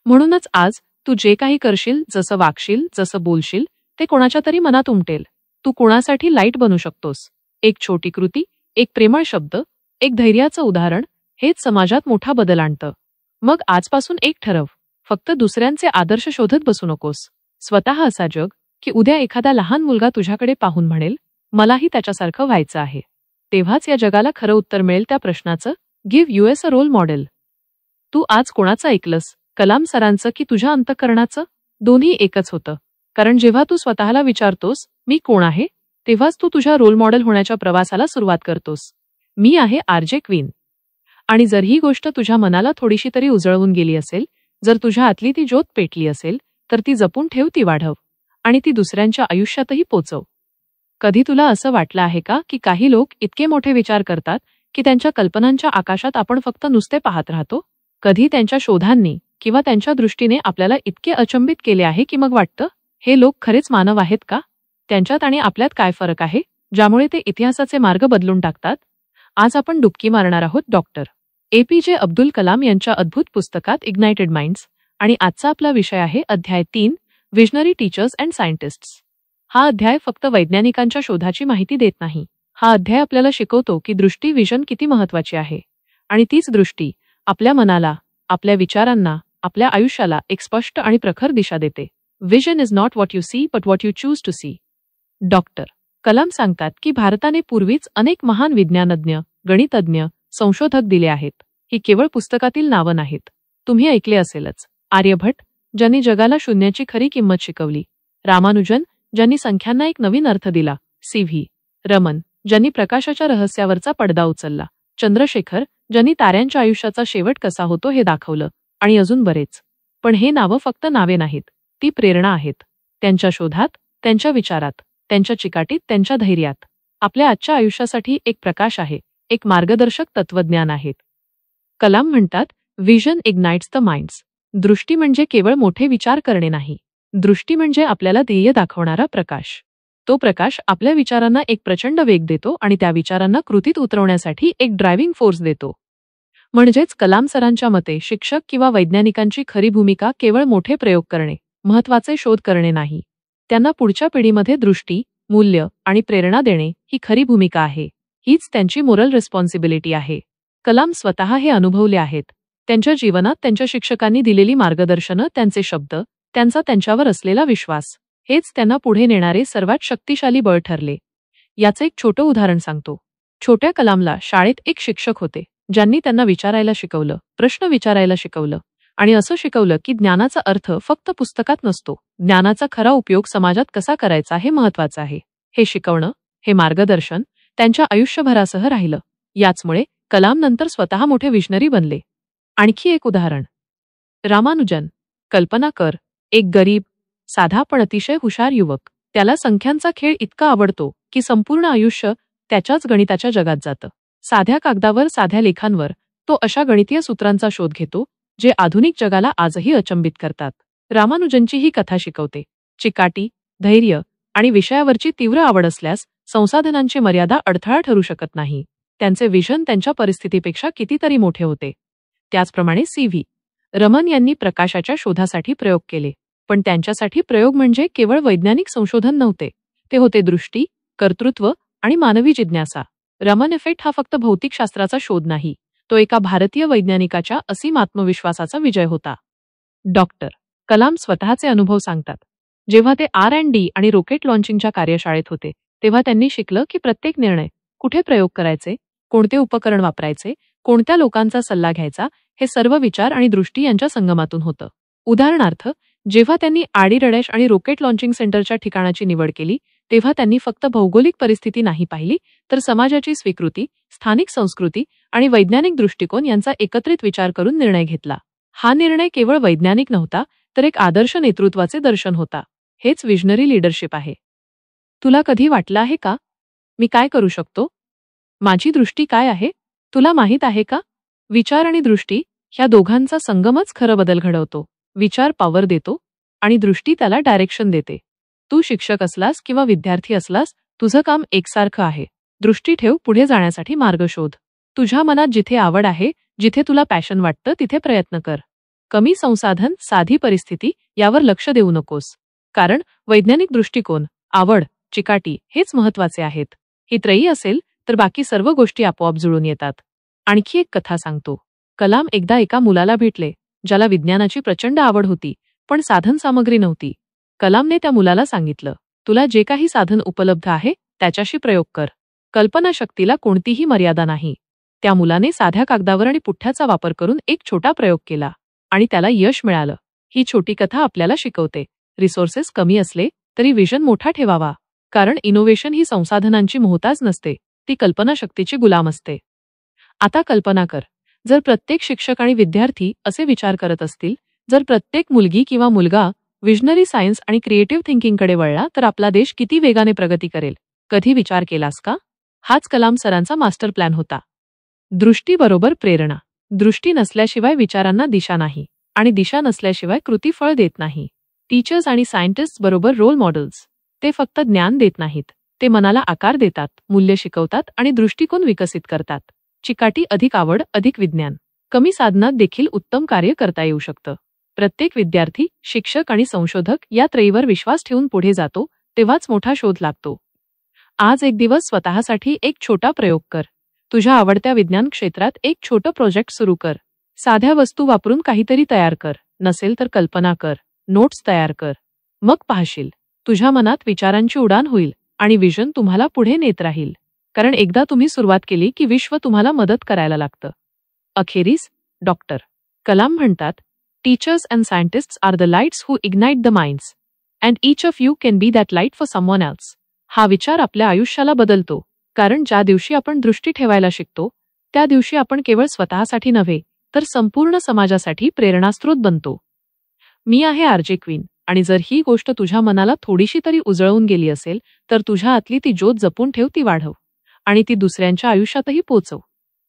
म्हणूनच आज तू जे काही करशील, जसं वागशील, जसं बोलशील, ते कोणाच्या तरी मनात उमटेल. तू कोणासाठी लाईट बनू शकतोस. एक छोटी कृती, एक प्रेमळ शब्द, एक धैर्याचं उदाहरण, हेच समाजात मोठा बदल आणतं. मग आजपासून एक ठरव, फक्त दुसऱ्यांचे आदर्श शोधत बसू नकोस. स्वतः असा जग की उद्या एखादा लहान मुलगा तुझ्याकडे पाहून म्हणेल, मलाही त्याच्यासारखं व्हायचं आहे. तेव्हाच या जगाला खरं उत्तर मिळेल त्या प्रश्नाचं, give us a role model. तू आज कोणाचं ऐकलंस, कलाम सरांचं की तुझ्या अंतःकरणाचं? दोन्ही एकच होतं. कारण जेव्हा तू स्वतःला विचारतोस, मी कोण आहे, तेव्हाच तू तुझ्या रोल मॉडेल होण्याच्या प्रवासाला सुरुवात करतोस. मी आहे आरजे क्वीन. आणि जर ही गोष्ट तुझ्या मनाला थोडीशी तरी उजळवून गेली असेल, जर तुझ्या आतली ती ज्योत पेटली असेल, तर ती जपून ठेव, ती वाढव आणि ती दुसऱ्यांच्या आयुष्यातही पोचव. कधी तुला असं वाटलं आहे का की काही लोक इतके मोठे विचार करतात की त्यांच्या कल्पनांच्या आकाशात आपण फक्त नुसते पाहत राहतो? कधी त्यांच्या शोधांनी किंवा त्यांच्या दृष्टीने आपल्याला इतके अचंबित केले आहे की मग वाटतं, हे लोक खरेच मानव आहेत का? त्यांच्यात आणि आपल्यात काय फरक आहे ज्यामुळे ते इतिहासाचे मार्ग बदलून टाकतात? आज आपण डुबकी मारणार आहोत डॉक्टर APJ अब्दुल कलाम यांच्या अद्भुत पुस्तकात इग्नाइटेड माइंड्स. आणि आजचा आपला विषय आहे अध्याय 3, विजनरी टीचर्स अँड सायंटिस्ट्स. हा अध्याय फक्त वैज्ञानिकांच्या शोधाची माहिती देत नाही. हा अध्याय आपल्याला शिकवतो की दृष्टी, विजन किती महत्वाची आहे. आणि तीच दृष्टी आपल्या मनाला, आपल्या विचारांना, आपल्या आयुष्याला एक स्पष्ट आणि प्रखर दिशा देते. Vision is not what you see but what you choose to see. Doctor Kalam सांगतात की भारताने पूर्वीच अनेक महान विज्ञानज्ञ, गणितज्ञ, संशोधक दिले आहेत. ही केवळ पुस्तकातील नावं नाहीत. तुम्ही ऐकले असेलच, आर्यभट्ट ज्यांनी जगाला शून्याची खरी किंमत शिकवली, रामानुजन ज्यांनी संख्यांना एक नवीन अर्थ दिला, CV रमन ज्यांनी प्रकाशाच्या रहस्यावरचा पडदा उचलला, चंद्रशेखर ज्यांनी ताऱ्यांच्या आयुष्याचा शेवट कसा होतो हे दाखवलं, आणि अजून बरेच. पण हे नावं फक्त नावे नाहीत, ती प्रेरणा आहेत. त्यांच्या शोधात, त्यांच्या विचारात, त्यांच्या चिकाटीत, त्यांच्या धैर्यात आपल्या आजच्या आयुष्यासाठी एक प्रकाश आहे, एक मार्गदर्शक तत्वज्ञान आहेत. कलाम म्हणतात, विजन इग्नाइट्स द माइंड्स. दृष्टी म्हणजे केवळ मोठे विचार करणे नाही. दृष्टी म्हणजे आपल्याला ध्येय दाखवणारा प्रकाश. तो प्रकाश आपल्या विचारांना एक प्रचंड वेग देतो आणि त्या विचारांना कृतीत उतरवण्यासाठी एक ड्रायव्हिंग फोर्स देतो. म्हणजेच कलाम सरांच्या मते शिक्षक किंवा वैज्ञानिकांची खरी भूमिका केवळ मोठे प्रयोग करणे, महत्वाचे शोध करणे नाही. त्यांना पुढच्या पिढीमध्ये दृष्टी, मूल्य आणि प्रेरणा देणे ही खरी भूमिका आहे. हीच त्यांची मोरल रिस्पॉन्सिबिलिटी आहे. कलाम स्वतः हे अनुभवले आहेत. त्यांच्या जीवनात त्यांच्या शिक्षकांनी दिलेली मार्गदर्शनं, त्यांचे शब्द, त्यांचा त्यांच्यावर असलेला विश्वास हेच त्यांना पुढे नेणारे सर्वात शक्तिशाली बळ ठरले. याचं एक छोटं उदाहरण सांगतो. छोट्या कलामला शाळेत एक शिक्षक होते, ज्यांनी त्यांना विचारायला शिकवलं, प्रश्न विचारायला शिकवलं आणि असं शिकवलं की ज्ञानाचा अर्थ फक्त पुस्तकात नसतो. ज्ञानाचा खरा उपयोग समाजात कसा करायचा हे महत्वाचं आहे. हे शिकवणं, हे मार्गदर्शन त्यांच्या आयुष्यभरासह राहिलं. याचमुळे कलाम नंतर स्वतः मोठे विजनरी बनले. आणखी एक उदाहरण, रामानुजन. कल्पना कर, एक गरीब, साधा पण अतिशय हुशार युवक. त्याला संख्यांचा खेळ इतका आवडतो की संपूर्ण आयुष्य त्याच्याच गणिताच्या जगात जातं. साध्या कागदावर, साध्या लेखांवर तो अशा गणितीय सूत्रांचा शोध घेतो जे आधुनिक जगाला आजही अचंबित करतात. रामानुजनची ही कथा शिकवते, चिकाटी, धैर्य आणि विषयावरची तीव्र आवड असल्यास संसाधनांची मर्यादा अडथळा ठरू शकत नाही. त्यांचे विजन त्यांच्या परिस्थितीपेक्षा कितीतरी मोठे होते. त्याचप्रमाणे CV रमन यांनी प्रकाशाच्या शोधासाठी प्रयोग केले. पण त्यांच्यासाठी प्रयोग म्हणजे केवळ वैज्ञानिक संशोधन नव्हते, ते होते दृष्टी, कर्तृत्व आणि मानवी जिज्ञासा. रमन इफेक्ट हा फक्त भौतिकशास्त्राचा शोध नाही, तो एका भारतीय वैज्ञानिकाच्या असीम आत्मविश्वासाचा विजय होता. डॉक्टर कलाम स्वतःचे अनुभव सांगतात. जेव्हा ते R&D आणि रॉकेट लॉन्चिंगच्या कार्यशाळेत होते, तेव्हा त्यांनी शिकलं की प्रत्येक निर्णय, कुठे प्रयोग करायचे, कोणते उपकरण वापरायचे, कोणत्या लोकांचा सल्ला घ्यायचा, हे सर्व विचार आणि दृष्टी यांच्या संगमातून होतं. उदाहरणार्थ, जेव्हा त्यांनी आडिरडेश आणि रॉकेट लॉन्चिंग सेंटरच्या ठिकाणाची निवड केली, तेव्हा त्यांनी फक्त भौगोलिक परिस्थिती नाही पाहिली, तर समाजाची स्वीकृती, स्थानिक संस्कृती आणि वैज्ञानिक दृष्टिकोन यांचा एकत्रित विचार करून निर्णय घेतला. हा निर्णय केवळ वैज्ञानिक नव्हता, तर एक आदर्श नेतृत्वाचे दर्शन होता. हेच विजनरी लीडरशिप आहे. तुला कधी वाटलं आहे का, मी काय करू शकतो? माझी दृष्टी काय आहे? तुला माहीत आहे का, विचार आणि दृष्टी ह्या दोघांचा संगमच खरं बदल घडवतो. विचार पॉवर देतो आणि दृष्टी त्याला डायरेक्शन देते. तू शिक्षक असलास किंवा विद्यार्थी असलास, तुझं काम एकसारखं आहे. दृष्टी ठेव, पुढे जाण्यासाठी मार्ग शोध. तुझ्या मनात जिथे आवड आहे, जिथे तुला पॅशन वाटतं, तिथे प्रयत्न कर. कमी संसाधन, साधी परिस्थिती यावर लक्ष देऊ नकोस. कारण वैज्ञानिक दृष्टिकोन, आवड, चिकाटी हेच महत्वाचे आहेत. ही त्रयी असेल तर बाकी सर्व गोष्टी आपोआप जुळून येतात. आणखी एक कथा सांगतो. कलाम एकदा एका मुलाला भेटले, ज्याला विज्ञानाची प्रचंड आवड होती, पण साधन सामग्री नव्हती. कलामने त्या मुलाला सांगितलं, तुला जे काही साधन उपलब्ध आहे त्याच्याशी प्रयोग कर. कल्पनाशक्तीला कोणतीही मर्यादा नाही. त्या मुलाने साध्या कागदावर आणि पुठ्ठ्याचा वापर करून एक छोटा प्रयोग केला आणि त्याला यश मिळालं. ही छोटी कथा आपल्याला शिकवते, रिसोर्सेस कमी असले तरी विजन मोठा ठेवावा. कारण इनोव्हेशन ही संसाधनांची मोहताज नसते, ती कल्पनाशक्तीची गुलाम असते. आता कल्पना कर, जर प्रत्येक शिक्षक आणि विद्यार्थी असे विचार करत असतील, जर प्रत्येक मुलगी किंवा मुलगा विजनरी सायन्स आणि क्रिएटिव्ह थिंकिंगकडे वळला तर आपला देश किती वेगाने प्रगती करेल, कधी विचार केलास का? हाच कलाम सरांचा मास्टर प्लॅन होता. दृष्टी बरोबर प्रेरणा. दृष्टी नसल्याशिवाय विचारांना दिशा नाही आणि दिशा नसल्याशिवाय कृती फळ देत नाही. टीचर्स आणि सायंटिस्ट बरोबर रोल मॉडेल्स. ते फक्त ज्ञान देत नाहीत, ते मनाला आकार देतात, मूल्य शिकवतात आणि दृष्टिकोन विकसित करतात. चिकाटी अधिक आवड अधिक विज्ञान. कमी साधनात देखील उत्तम कार्य करता येऊ शकतं. प्रत्येक विद्यार्थी, शिक्षक आणि संशोधक या त्रयीवर विश्वास ठेवून पुढे जातो तेव्हाच मोठा शोध लागतो. आज एक दिवस स्वतःसाठी एक छोटा प्रयोग कर. तुझ्या आवडत्या विज्ञान क्षेत्रात एक छोटं प्रोजेक्ट सुरू कर. साध्या वस्तू वापरून काहीतरी तयार कर. नसेल तर कल्पना कर, नोट्स तयार कर. मग पाहशील, तुझ्या मनात विचारांची उडान होईल आणि विजन तुम्हाला पुढे नेत राहील. कारण एकदा तुम्ही सुरुवात केली की विश्व तुम्हाला मदत करायला लागतं. अखेरीस डॉक्टर कलाम म्हणतात, teachers and scientists are the lights who ignite the minds and each of you can be that light for someone else. हा विचार आपल्या आयुष्याला बदलतो. कारण ज्या दिवशी आपण दृष्टी ठेवायला शिकतो, त्या दिवशी आपण केवळ स्वतःसाठी नव्हे तर संपूर्ण समाजासाठी प्रेरणास्रोत बनतो. मी आहे आरजे क्वीन आणि जर ही गोष्ट तुझ्या मनाला थोडीशी तरी उजळवून गेली असेल तर तुझ्या आतली ती ज्योत जपून ठेव, ती वाढव आणि ती दुसऱ्यांच्या आयुष्यातही पोचव.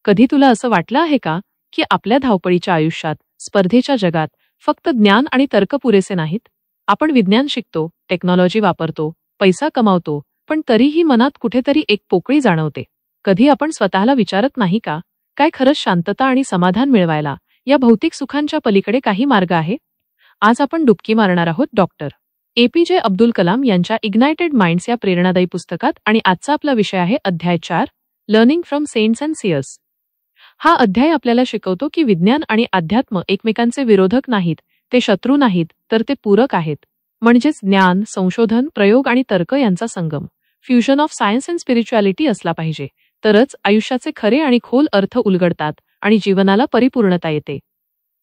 कधी तुला असं वाटलं आहे का की आपल्या धावपळीच्या आयुष्यात, स्पर्धेच्या जगात फक्त ज्ञान आणि तर्क पुरेसे नाहीत? आपण विज्ञान शिकतो, टेक्नॉलॉजी वापरतो, पैसा कमावतो, पण तरीही मनात कुठेतरी एक पोकळी जाणवते. कधी आपण स्वतःला विचारत नाही का, काय खरंच शांतता आणि समाधान मिळवायला या भौतिक सुखांच्या पलीकडे काही मार्ग आहे? आज आपण डुबकी मारणार आहोत डॉक्टर APJ अब्दुल कलाम यांच्या इग्नायटेड माइंड्स या प्रेरणादायी पुस्तकात आणि आजचा आपला विषय आहे अध्याय 4, learning from saints and seers. हा अध्याय आपल्याला शिकवतो की विज्ञान आणि अध्यात्म एकमेकांचे विरोधक नाहीत, ते शत्रू नाहीत, तर ते पूरक आहेत. म्हणजेच ज्ञान, संशोधन, प्रयोग आणि तर्क यांचा संगम, fusion of science and spirituality असला पाहिजे. तरच आयुष्याचे खरे आणि खोल अर्थ उलगडतात आणि जीवनाला परिपूर्णता येते.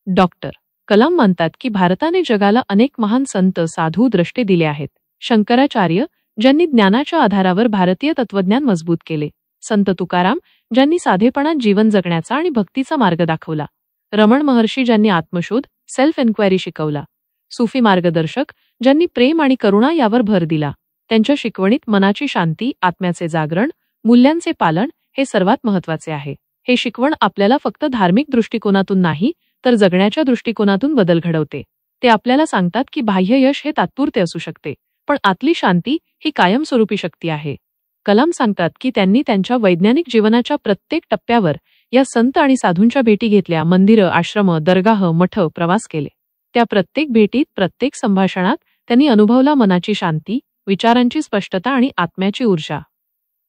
डॉक्टर कलाम म्हणतात की भारताने जगाला अनेक महान संत, साधू, द्रष्टे दिले आहेत. शंकराचार्य, ज्यांनी ज्ञानाच्या आधारावर भारतीय तत्वज्ञान मजबूत केले. संत तुकाराम, ज्यांनी साधेपणात जीवन जगण्याचा आणि भक्तीचा मार्ग दाखवला. रमण महर्षी, ज्यांनी आत्मशोध, सेल्फ एन्क्वायरी शिकवला. सुफी मार्गदर्शक, ज्यांनी प्रेम आणि करुणा यावर भर दिला. त्यांच्या शिकवणीत मनाची शांती, आत्म्याचे जागरण, मूल्यांचे पालन हे सर्वात महत्त्वाचे आहे. हे शिकवण आपल्याला फक्त धार्मिक दृष्टिकोनातून नाही तर जगण्याच्या दृष्टिकोनातून बदल घडवते. ते आपल्याला सांगतात की बाह्य यश हे तात्पुरते असू शकते, पण आतली शांती ही कायमस्वरूपी शक्ती आहे. कलाम सांगतात की त्यांनी त्यांच्या वैज्ञानिक जीवनाच्या प्रत्येक टप्प्यावर या संत आणि साधूंच्या भेटी घेतल्या. मंदिरं, आश्रम, दरगाह, मठ, प्रवास केले. त्या प्रत्येक भेटीत, प्रत्येक संभाषणात त्यांनी अनुभवला मनाची शांती, विचारांची स्पष्टता आणि आत्म्याची ऊर्जा.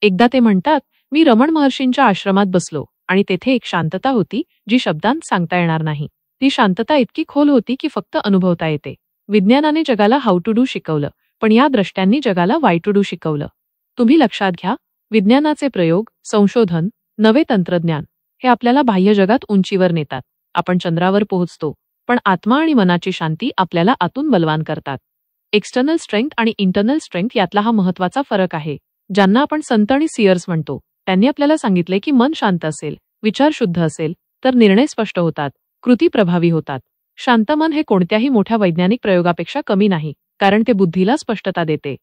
एकदा ते म्हणतात, मी रमण महर्षींच्या आश्रमात बसलो आणि तेथे एक शांतता होती जी शब्दांत सांगता येणार नाही. ती शांतता इतकी खोल होती की फक्त अनुभवता येते. विज्ञानाने जगाला हाऊ टू डू शिकवलं, पण या द्रष्ट्यांनी जगाला वाय टू डू शिकवलं. तुम्ही लक्षात घ्या, विज्ञानाचे प्रयोग, संशोधन, नवे तंत्रज्ञान हे आपल्याला बाह्य जगात उंचीवर नेतात. आपण चंद्रावर पोहोचतो, पण आत्मा आणि मनाची शांती आपल्याला आतून बलवान करतात. एक्सटर्नल स्ट्रेंथ आणि इंटरनल स्ट्रेंथ यातला हा महत्त्वाचा फरक आहे. ज्यांना आपण संत आणि सियर्स म्हणतो, त्यांनी आपल्याला सांगितले की मन शांत असेल, विचार शुद्ध असेल, तर निर्णय स्पष्ट होतात, कृती प्रभावी होतात. शांत मन हे कोणत्याही मोठ्या वैज्ञानिक प्रयोगापेक्षा कमी नाही, कारण ते बुद्धीला स्पष्टता देते.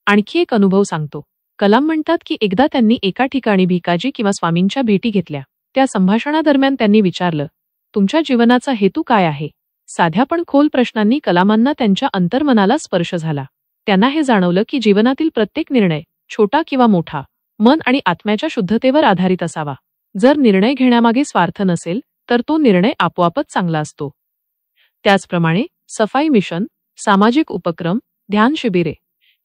आणखी एक अनुभव सांगतो. कलाम म्हणतात की एकदा त्यांनी एका ठिकाणी भिकाजी किंवा स्वामींच्या भेटी घेतल्या. त्या संभाषणादरम्यान त्यांनी विचारलं, तुमच्या जीवनाचा हेतू काय आहे? साध्या पण खोल प्रश्नांनी कलामांना त्यांच्या अंतर्मनाला स्पर्श झाला. त्यांना हे जाणवलं की जीवनातील प्रत्येक निर्णय, छोटा किंवा मोठा, मन आणि आत्म्याच्या शुद्धतेवर आधारित असावा. जर निर्णय घेण्यामागे स्वार्थ नसेल तर तो निर्णय आपोआपच चांगला असतो. त्याचप्रमाणे सफाई मिशन, सामाजिक उपक्रम, ध्यान शिबिरे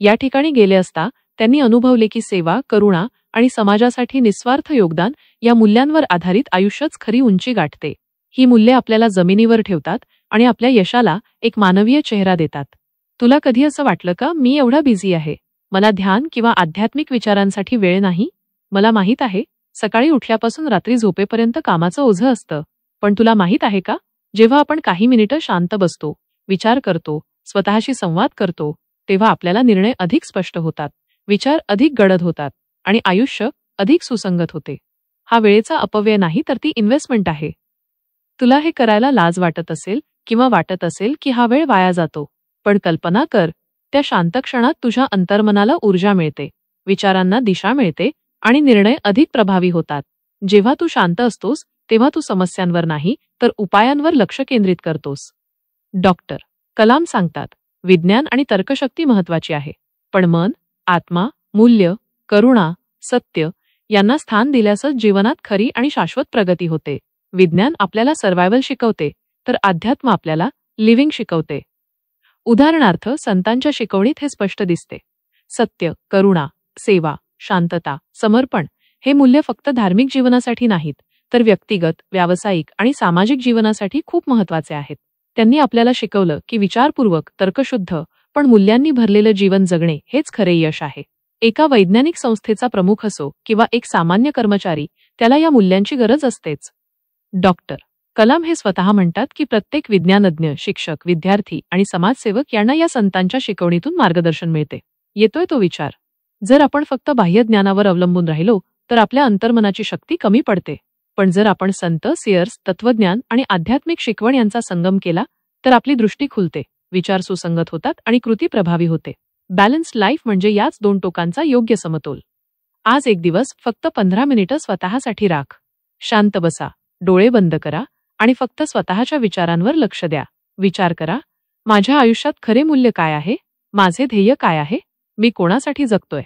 या ठिकाणी गेले असता त्यांनी अनुभवले की सेवा, करुणा आणि समाजासाठी निस्वार्थ योगदान या मूल्यांवर आधारित आयुष्यच खरी उंची गाठते. ही मूल्ये आपल्याला जमिनीवर ठेवतात आणि आपल्या यशाला एक मानवीय चेहरा देतात. तुला कधी असं वाटलं का, मी एवढा बिझी आहे, मला ध्यान किंवा आध्यात्मिक विचारांसाठी वेळ नाही? मला माहीत आहे, सकाळी उठल्यापासून रात्री झोपेपर्यंत कामाचं ओझं असतं. पण तुला माहीत आहे का, जेव्हा आपण काही मिनिटं शांत बसतो, विचार करतो, स्वतःशी संवाद करतो, तेव्हा आपल्याला निर्णय अधिक स्पष्ट होतात, विचार अधिक गडद होतात आणि आयुष्य अधिक सुसंगत होते. हा वेळेचा अपव्यय नाही तर ती इन्व्हेस्टमेंट आहे. तुला हे करायला लाज वाटत असेल किंवा वाटत असेल की हा वेळ वाया जातो, पण कल्पना कर, त्या शांत क्षणात तुझ्या अंतर्मनाला ऊर्जा मिळते, विचारांना दिशा मिळते आणि निर्णय अधिक प्रभावी होतात. जेव्हा तू शांत असतोस तेव्हा तू समस्यांवर नाही तर उपायांवर लक्ष केंद्रित करतोस. डॉक्टर कलाम सांगतात, विज्ञान आणि तर्कशक्ती महत्वाची आहे, पण मन, आत्मा, मूल्य, करुणा, सत्य यांना स्थान दिल्यासच जीवनात खरी आणि शाश्वत प्रगती होते. विज्ञान आपल्याला सर्व्हायव्हल शिकवते, तर अध्यात्म आपल्याला लिव्हिंग शिकवते. उदाहरणार्थ, संतांच्या शिकवणीत हे स्पष्ट दिसते. सत्य, करुणा, सेवा, शांतता, समर्पण हे मूल्य फक्त धार्मिक जीवनासाठी नाहीत, तर व्यक्तिगत, व्यावसायिक आणि सामाजिक जीवनासाठी खूप महत्वाचे आहेत. त्यांनी आपल्याला शिकवलं की विचारपूर्वक, तर्कशुद्ध पण मूल्यांनी भरलेलं जीवन जगणे हेच खरे यश आहे. एका वैज्ञानिक संस्थेचा प्रमुख असो किंवा एक सामान्य कर्मचारी, त्याला या मूल्यांची गरज असतेच. डॉक्टर कलाम हे स्वतः म्हणतात की प्रत्येक विज्ञानज्ञ, शिक्षक, विद्यार्थी आणि समाजसेवक यांना या संतांच्या शिकवणीतून मार्गदर्शन मिळते. येतोय तो विचार? जर आपण फक्त बाह्य ज्ञानावर अवलंबून राहिलो तर आपल्या अंतर्मनाची शक्ती कमी पडते. पण जर आपण संत, सियर्स, तत्वज्ञान आणि आध्यात्मिक शिकवण यांचा संगम केला तर आपली दृष्टी खुलते, विचार सुसंगत होतात आणि कृती प्रभावी होते. बॅलन्स्ड लाईफ म्हणजे याच दोन टोकांचा योग्य समतोल. आज एक दिवस फक्त 15 मिनिटं स्वतःसाठी राख. शांत बसा, डोळे बंद करा आणि फक्त स्वतःच्या विचारांवर लक्ष द्या. विचार करा, माझ्या आयुष्यात खरे मूल्य काय आहे, माझे ध्येय काय आहे, मी कोणासाठी जगतोय.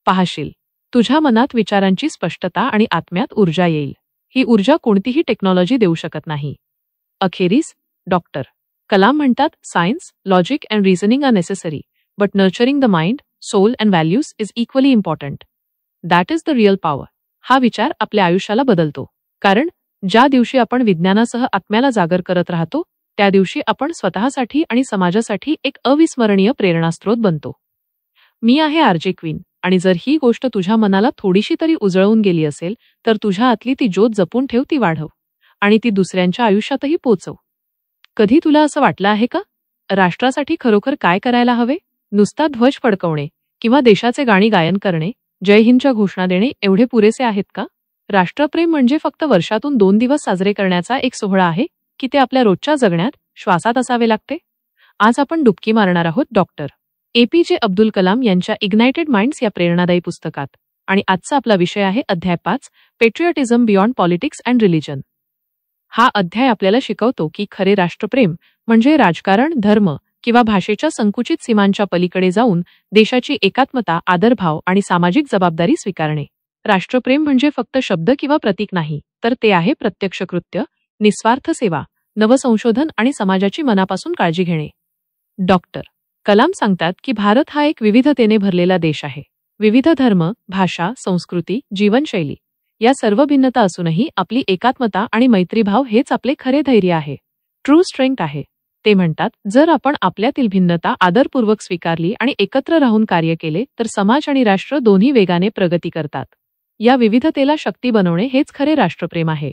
पाहशील, तुझ्या मनात विचारांची स्पष्टता आणि आत्म्यात ऊर्जा येईल. ही ऊर्जा कोणतीही टेक्नॉलॉजी देऊ शकत नाही. अखेरीस डॉक्टर कलाम म्हणतात, science, logic and reasoning are necessary, but nurturing the mind, soul and values is equally important. That is the real power. हा विचार आपल्या आयुष्याला बदलतो. कारण ज्या दिवशी आपण विज्ञानासह आत्म्याला जागर करत राहतो, त्या दिवशी आपण स्वतःसाठी आणि समाजासाठी एक अविस्मरणीय प्रेरणास्त्रोत बनतो. मी आहे आरजे क्वीन, आणि जर ही गोष्ट तुझ्या मनाला थोडीशी तरी उजळवून गेली असेल तर तुझ्या आतली ती ज्योत जपून ठेव, ती वाढव आणि ती दुसऱ्यांच्या आयुष्यातही पोचव. कधी तुला असं वाटलं आहे का, राष्ट्रासाठी खरोखर काय करायला हवे? नुसता ध्वज फडकवणे किंवा देशाचे गाणी गायन करणे, जय हिंदच्या घोषणा देणे एवढे पुरेसे आहेत का? राष्ट्रप्रेम म्हणजे फक्त वर्षातून 2 दिवस साजरे करण्याचा एक सोहळा आहे की ते आपल्या रोजच्या जगण्यात, श्वासात असावे लागते? आज आपण डुबकी मारणार आहोत डॉक्टर APJ अब्दुल कलाम यांच्या इग्नायटेड माइंड्स या प्रेरणादायी पुस्तकात. आणि आजचा आपला विषय आहे अध्याय 5, पेट्रियटिझम बियॉन्ड पॉलिटिक्स अँड रिलिजन. हा अध्याय आपल्याला शिकवतो की खरे राष्ट्रप्रेम म्हणजे राजकारण, धर्म किंवा भाषेच्या संकुचित सीमांच्या पलीकडे जाऊन देशाची एकात्मता, आदरभाव आणि सामाजिक जबाबदारी स्वीकारणे. राष्ट्रप्रेम म्हणजे फक्त शब्द किंवा प्रतीक नाही, तर ते आहे प्रत्यक्ष कृत्य, निस्वार्थ सेवा, नवसंशोधन आणि समाजाची मनापासून काळजी घेणे. डॉक्टर कलाम सांगतात की भारत हा एक विविधतेने भरलेला देश आहे. विविध धर्म, भाषा, संस्कृती, जीवनशैली या सर्व भिन्नता असूनही आपली एकात्मता आणि मैत्रीभाव हेच आपले खरे धैर्य आहे, ट्रू स्ट्रेंग्थ आहे. ते म्हणतात, जर आपण आपल्यातील भिन्नता आदरपूर्वक स्वीकारली आणि एकत्र राहून कार्य केले तर समाज आणि राष्ट्र दोन्ही वेगाने प्रगती करतात. या विविधतेला शक्ती बनवणे हेच खरे राष्ट्रप्रेम आहे.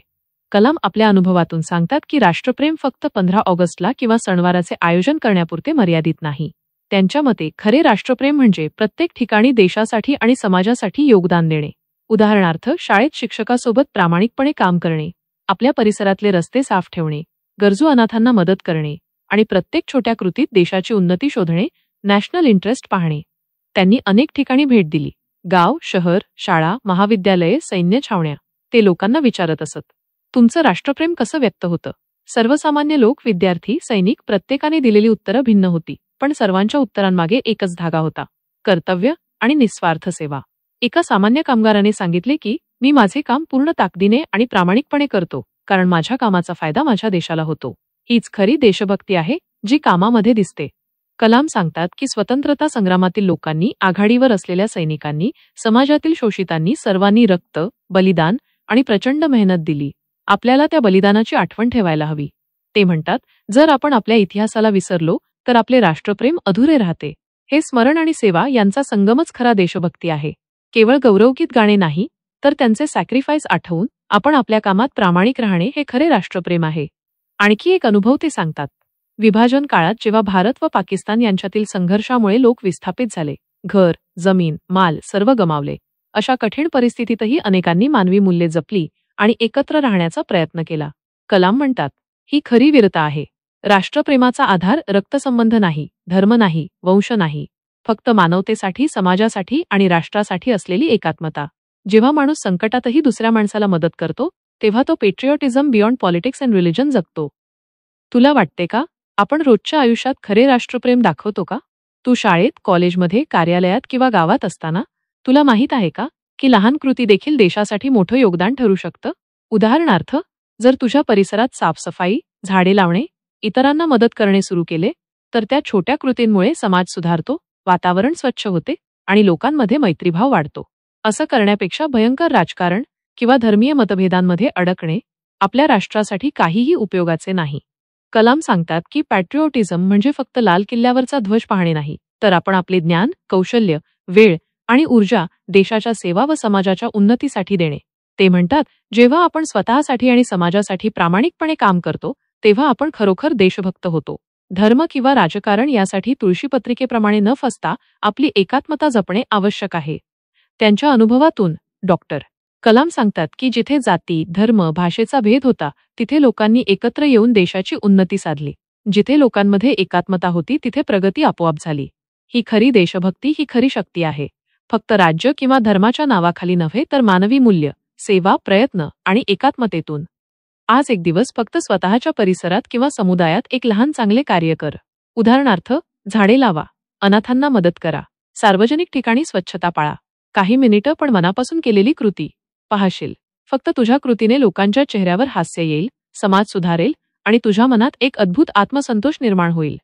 कलाम आपल्या अनुभवातून सांगतात की राष्ट्रप्रेम फक्त 15 ऑगस्टला किंवा सणवाराचे आयोजन करण्यापुरते मर्यादित नाही. त्यांच्या मते खरे राष्ट्रप्रेम म्हणजे प्रत्येक ठिकाणी देशासाठी आणि समाजासाठी योगदान देणे. उदाहरणार्थ, शाळेत शिक्षकासोबत प्रामाणिकपणे काम करणे, आपल्या परिसरातले रस्ते साफ ठेवणे, गरजू अनाथांना मदत करणे आणि प्रत्येक छोट्या कृतीत देशाची उन्नती शोधणे, नॅशनल इंटरेस्ट पाहणे. त्यांनी अनेक ठिकाणी भेट दिली, गाव, शहर, शाळा, महाविद्यालये, सैन्य छावण्या. ते लोकांना विचारत असत, तुमचं राष्ट्रप्रेम कसं व्यक्त होतं? सर्वसामान्य लोक, विद्यार्थी, सैनिक प्रत्येकाने दिलेली उत्तरं भिन्न होती, पण सर्वांच्या उत्तरांमागे एकच धागा होता, कर्तव्य आणि निस्वार्थ सेवा. एका सामान्य कामगाराने सांगितले की मी माझे काम पूर्ण ताकदीने आणि प्रामाणिकपणे करतो, कारण माझ्या कामाचा फायदा माझ्या देशाला होतो. हीच खरी देशभक्ती आहे, जी कामामध्ये दिसते. कलाम सांगतात की स्वतंत्रता संग्रामातील लोकांनी, आघाडीवर असलेल्या सैनिकांनी, समाजातील शोषितांनी सर्वांनी रक्त, बलिदान आणि प्रचंड मेहनत दिली. आपल्याला त्या बलिदानाची आठवण ठेवायला हवी. ते म्हणतात, जर आपण आपल्या इतिहासाला विसरलो तर आपले राष्ट्रप्रेम अधुरे राहते. हे स्मरण आणि सेवा यांचा संगमच खरा देशभक्ती आहे. केवळ गौरवगीत गाणे नाही, तर त्यांचे सॅक्रिफाईस आठवून आपण आपल्या कामात प्रामाणिक राहणे हे खरे राष्ट्रप्रेम आहे. आणखी एक अनुभव ते सांगतात. विभाजन काळात जेव्हा भारत व पाकिस्तान यांच्यातील संघर्षामुळे लोक विस्थापित झाले, घर, जमीन, माल सर्व गमावले. अशा कठीण परिस्थितीतही अनेकांनी मानवी मूल्ये जपली आणि एकत्र राहण्याचा प्रयत्न केला. कलाम म्हणतात, ही खरी वीरता आहे. राष्ट्रप्रेमाचा आधार रक्तसंबंध नाही, धर्म नाही, वंश नाही, फक्त मानवतेसाठी, समाजासाठी आणि राष्ट्रासाठी असलेली एकात्मता. जेव्हा माणूस संकटातही दुसऱ्या माणसाला मदत करतो, तेव्हा तो पेट्रिओटिझम बियॉन्ड पॉलिटिक्स अँड रिलिजन जगतो. तुला वाटते का, आपण रोजच्या आयुष्यात खरे राष्ट्रप्रेम दाखवतो का? तू शाळेत, कॉलेजमध्ये, कार्यालयात किंवा गावात असताना तुला माहीत आहे का, की लहान कृती देखील देशासाठी मोठं योगदान ठरू शकतं? उदाहरणार्थ, जर तुझ्या परिसरात साफसफाई, झाडे लावणे, इतरांना मदत करणे सुरू केले, तर त्या छोट्या कृतींमुळे समाज सुधारतो, वातावरण स्वच्छ होते आणि लोकांमध्ये मैत्रीभाव वाढतो. असं करण्यापेक्षा भयंकर राजकारण किंवा धर्मीय मतभेदांमध्ये अडकणे आपल्या राष्ट्रासाठी काहीही उपयोगाचे नाही. कलाम सांगतात की पॅट्रिओटिझम म्हणजे फक्त लाल किल्ल्यावरचा ध्वज पाहणे नाही, तर आपण आपले ज्ञान, कौशल्य, वेळ आणि ऊर्जा देशाच्या सेवा व समाजाच्या उन्नतीसाठी देणे. ते म्हणतात, जेव्हा आपण स्वतःसाठी आणि समाजासाठी प्रामाणिकपणे काम करतो, तेव्हा आपण खरोखर देशभक्त होतो. धर्म किंवा राजकारण यासाठी तुळशीपत्रिकेप्रमाणे न फसता आपली एकात्मता जपणे आवश्यक आहे. त्यांच्या अनुभवातून डॉक्टर कलाम सांगतात की जिथे जाती, धर्म, भाषेचा भेद होता, तिथे लोकांनी एकत्र येऊन देशाची उन्नती साधली. जिथे लोकांमध्ये एकात्मता होती, तिथे प्रगती आपोआप झाली. ही खरी देशभक्ती, ही खरी शक्ती आहे. फक्त राज्य किंवा धर्माच्या नावाखाली नव्हे, तर मानवी मूल्य, सेवा, प्रयत्न आणि एकात्मतेतून. आज एक दिवस फक्त स्वतःच्या परिसरात किंवा समुदायात एक लहान चांगले कार्य कर. उदाहरणार्थ, झाडे लावा, अनाथांना मदत करा, सार्वजनिक ठिकाणी स्वच्छता पाळा. काही मिनिटं पण मनापासून केलेली कृती पाहशील, फक्त तुझ्या कृतीने लोकांच्या चेहऱ्यावर हास्य येईल, समाज सुधारेल आणि तुझ्या मनात एक अद्भुत आत्मसंतोष निर्माण होईल.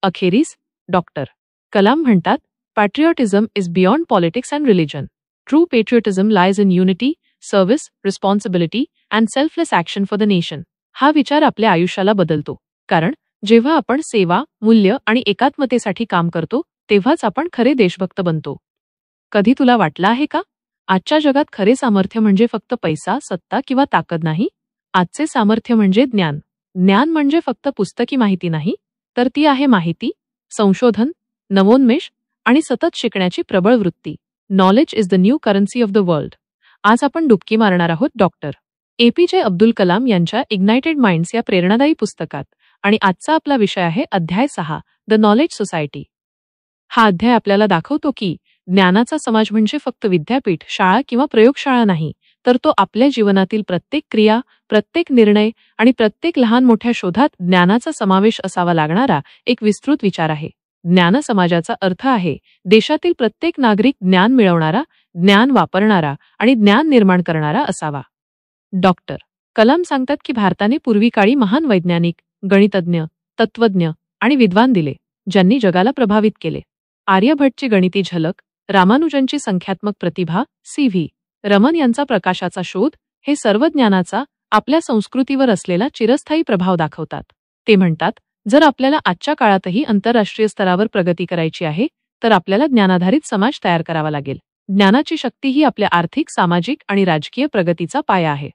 अखेरीस डॉक्टर कलाम म्हणतात, patriotism is beyond politics and religion. True patriotism lies in unity, service, responsibility and selfless action for the nation. हा विचार आपल्या आयुष्याला बदलतो, कारण जेव्हा आपण सेवा, मूल्य आणि एकात्मतेसाठी काम करतो, तेव्हाच आपण खरे देशभक्त बनतो. कधी तुला वाटलं आहे का, आजच्या जगात खरे सामर्थ्य म्हणजे फक्त पैसा, सत्ता किंवा ताकद नाही? आजचे सामर्थ्य म्हणजे ज्ञान. ज्ञान म्हणजे फक्त पुस्तकी माहिती नाही, तर ती आहे माहिती, संशोधन, नवोन्मेष आणि सतत शिकण्याची प्रबळ वृत्ती. Knowledge is the new currency of the world. आज आपण डुबकी मारणार आहोत डॉक्टर APJ अब्दुल कलाम यांच्या इग्नायटेड माइंड्स या प्रेरणादायी पुस्तकात, आणि आजचा आपला विषय आहे अध्याय 6, द नॉलेज सोसायटी. हा अध्याय आपल्याला दाखवतो की ज्ञानाचा समाज म्हणजे फक्त विद्यापीठ, शाळा किंवा प्रयोगशाळा नाही, तर तो आपल्या जीवनातील प्रत्येक क्रिया, प्रत्येक निर्णय आणि प्रत्येक लहान मोठ्या शोधात ज्ञानाचा समावेश असावा लागणारा एक विस्तृत विचार आहे. ज्ञान समाजाचा अर्थ आहे देशातील प्रत्येक नागरिक ज्ञान मिळवणारा, ज्ञान वापरणारा आणि ज्ञान निर्माण करणारा असावा. डॉक्टर कलाम सांगतात की भारताने पूर्वी काळी महान वैज्ञानिक, गणितज्ञ, तत्त्वज्ञ आणि विद्वान दिले, ज्यांनी जगाला प्रभावित केले. आर्यभट्टची गणिती झलक, रामानुजनची संख्यात्मक प्रतिभा, CV रमन यांचा प्रकाशाचा शोध, हे सर्व ज्ञानाचा आपल्या संस्कृतीवर असलेला चिरस्थायी प्रभाव दाखवतात. ते म्हणतात, जर आपल्याला आजच्या काळातही आंतरराष्ट्रीय स्तरावर प्रगती करायची आहे, तर आपल्याला ज्ञानाधारित समाज तयार करावा लागेल. ज्ञानाची शक्ती ही आपल्या आर्थिक, सामाजिक आणि राजकीय प्रगतीचा पाया आहे.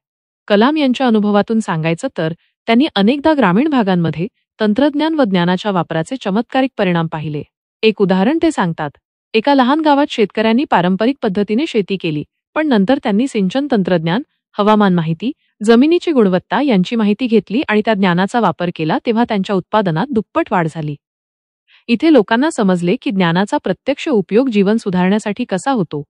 कलाम यांच्या अनुभवातून सांगायचं तर, त्यांनी अनेकदा ग्रामीण भागांमध्ये तंत्रज्ञान व ज्ञानाच्या वापराचे चमत्कारिक परिणाम पाहिले. एक उदाहरण ते सांगतात, एका लहान गावात शेतकऱ्यांनी पारंपरिक पद्धतीने शेती केली, पण नंतर त्यांनी सिंचन तंत्रज्ञान, हवामान माहिती, जमिनीची गुणवत्ता यांची माहिती घेतली आणि त्या ज्ञानाचा वापर केला, तेव्हा त्यांच्या उत्पादनात दुप्पट वाढ झाली. इथे लोकांना समजले की ज्ञानाचा प्रत्यक्ष उपयोग जीवन सुधारण्यासाठी कसा होतो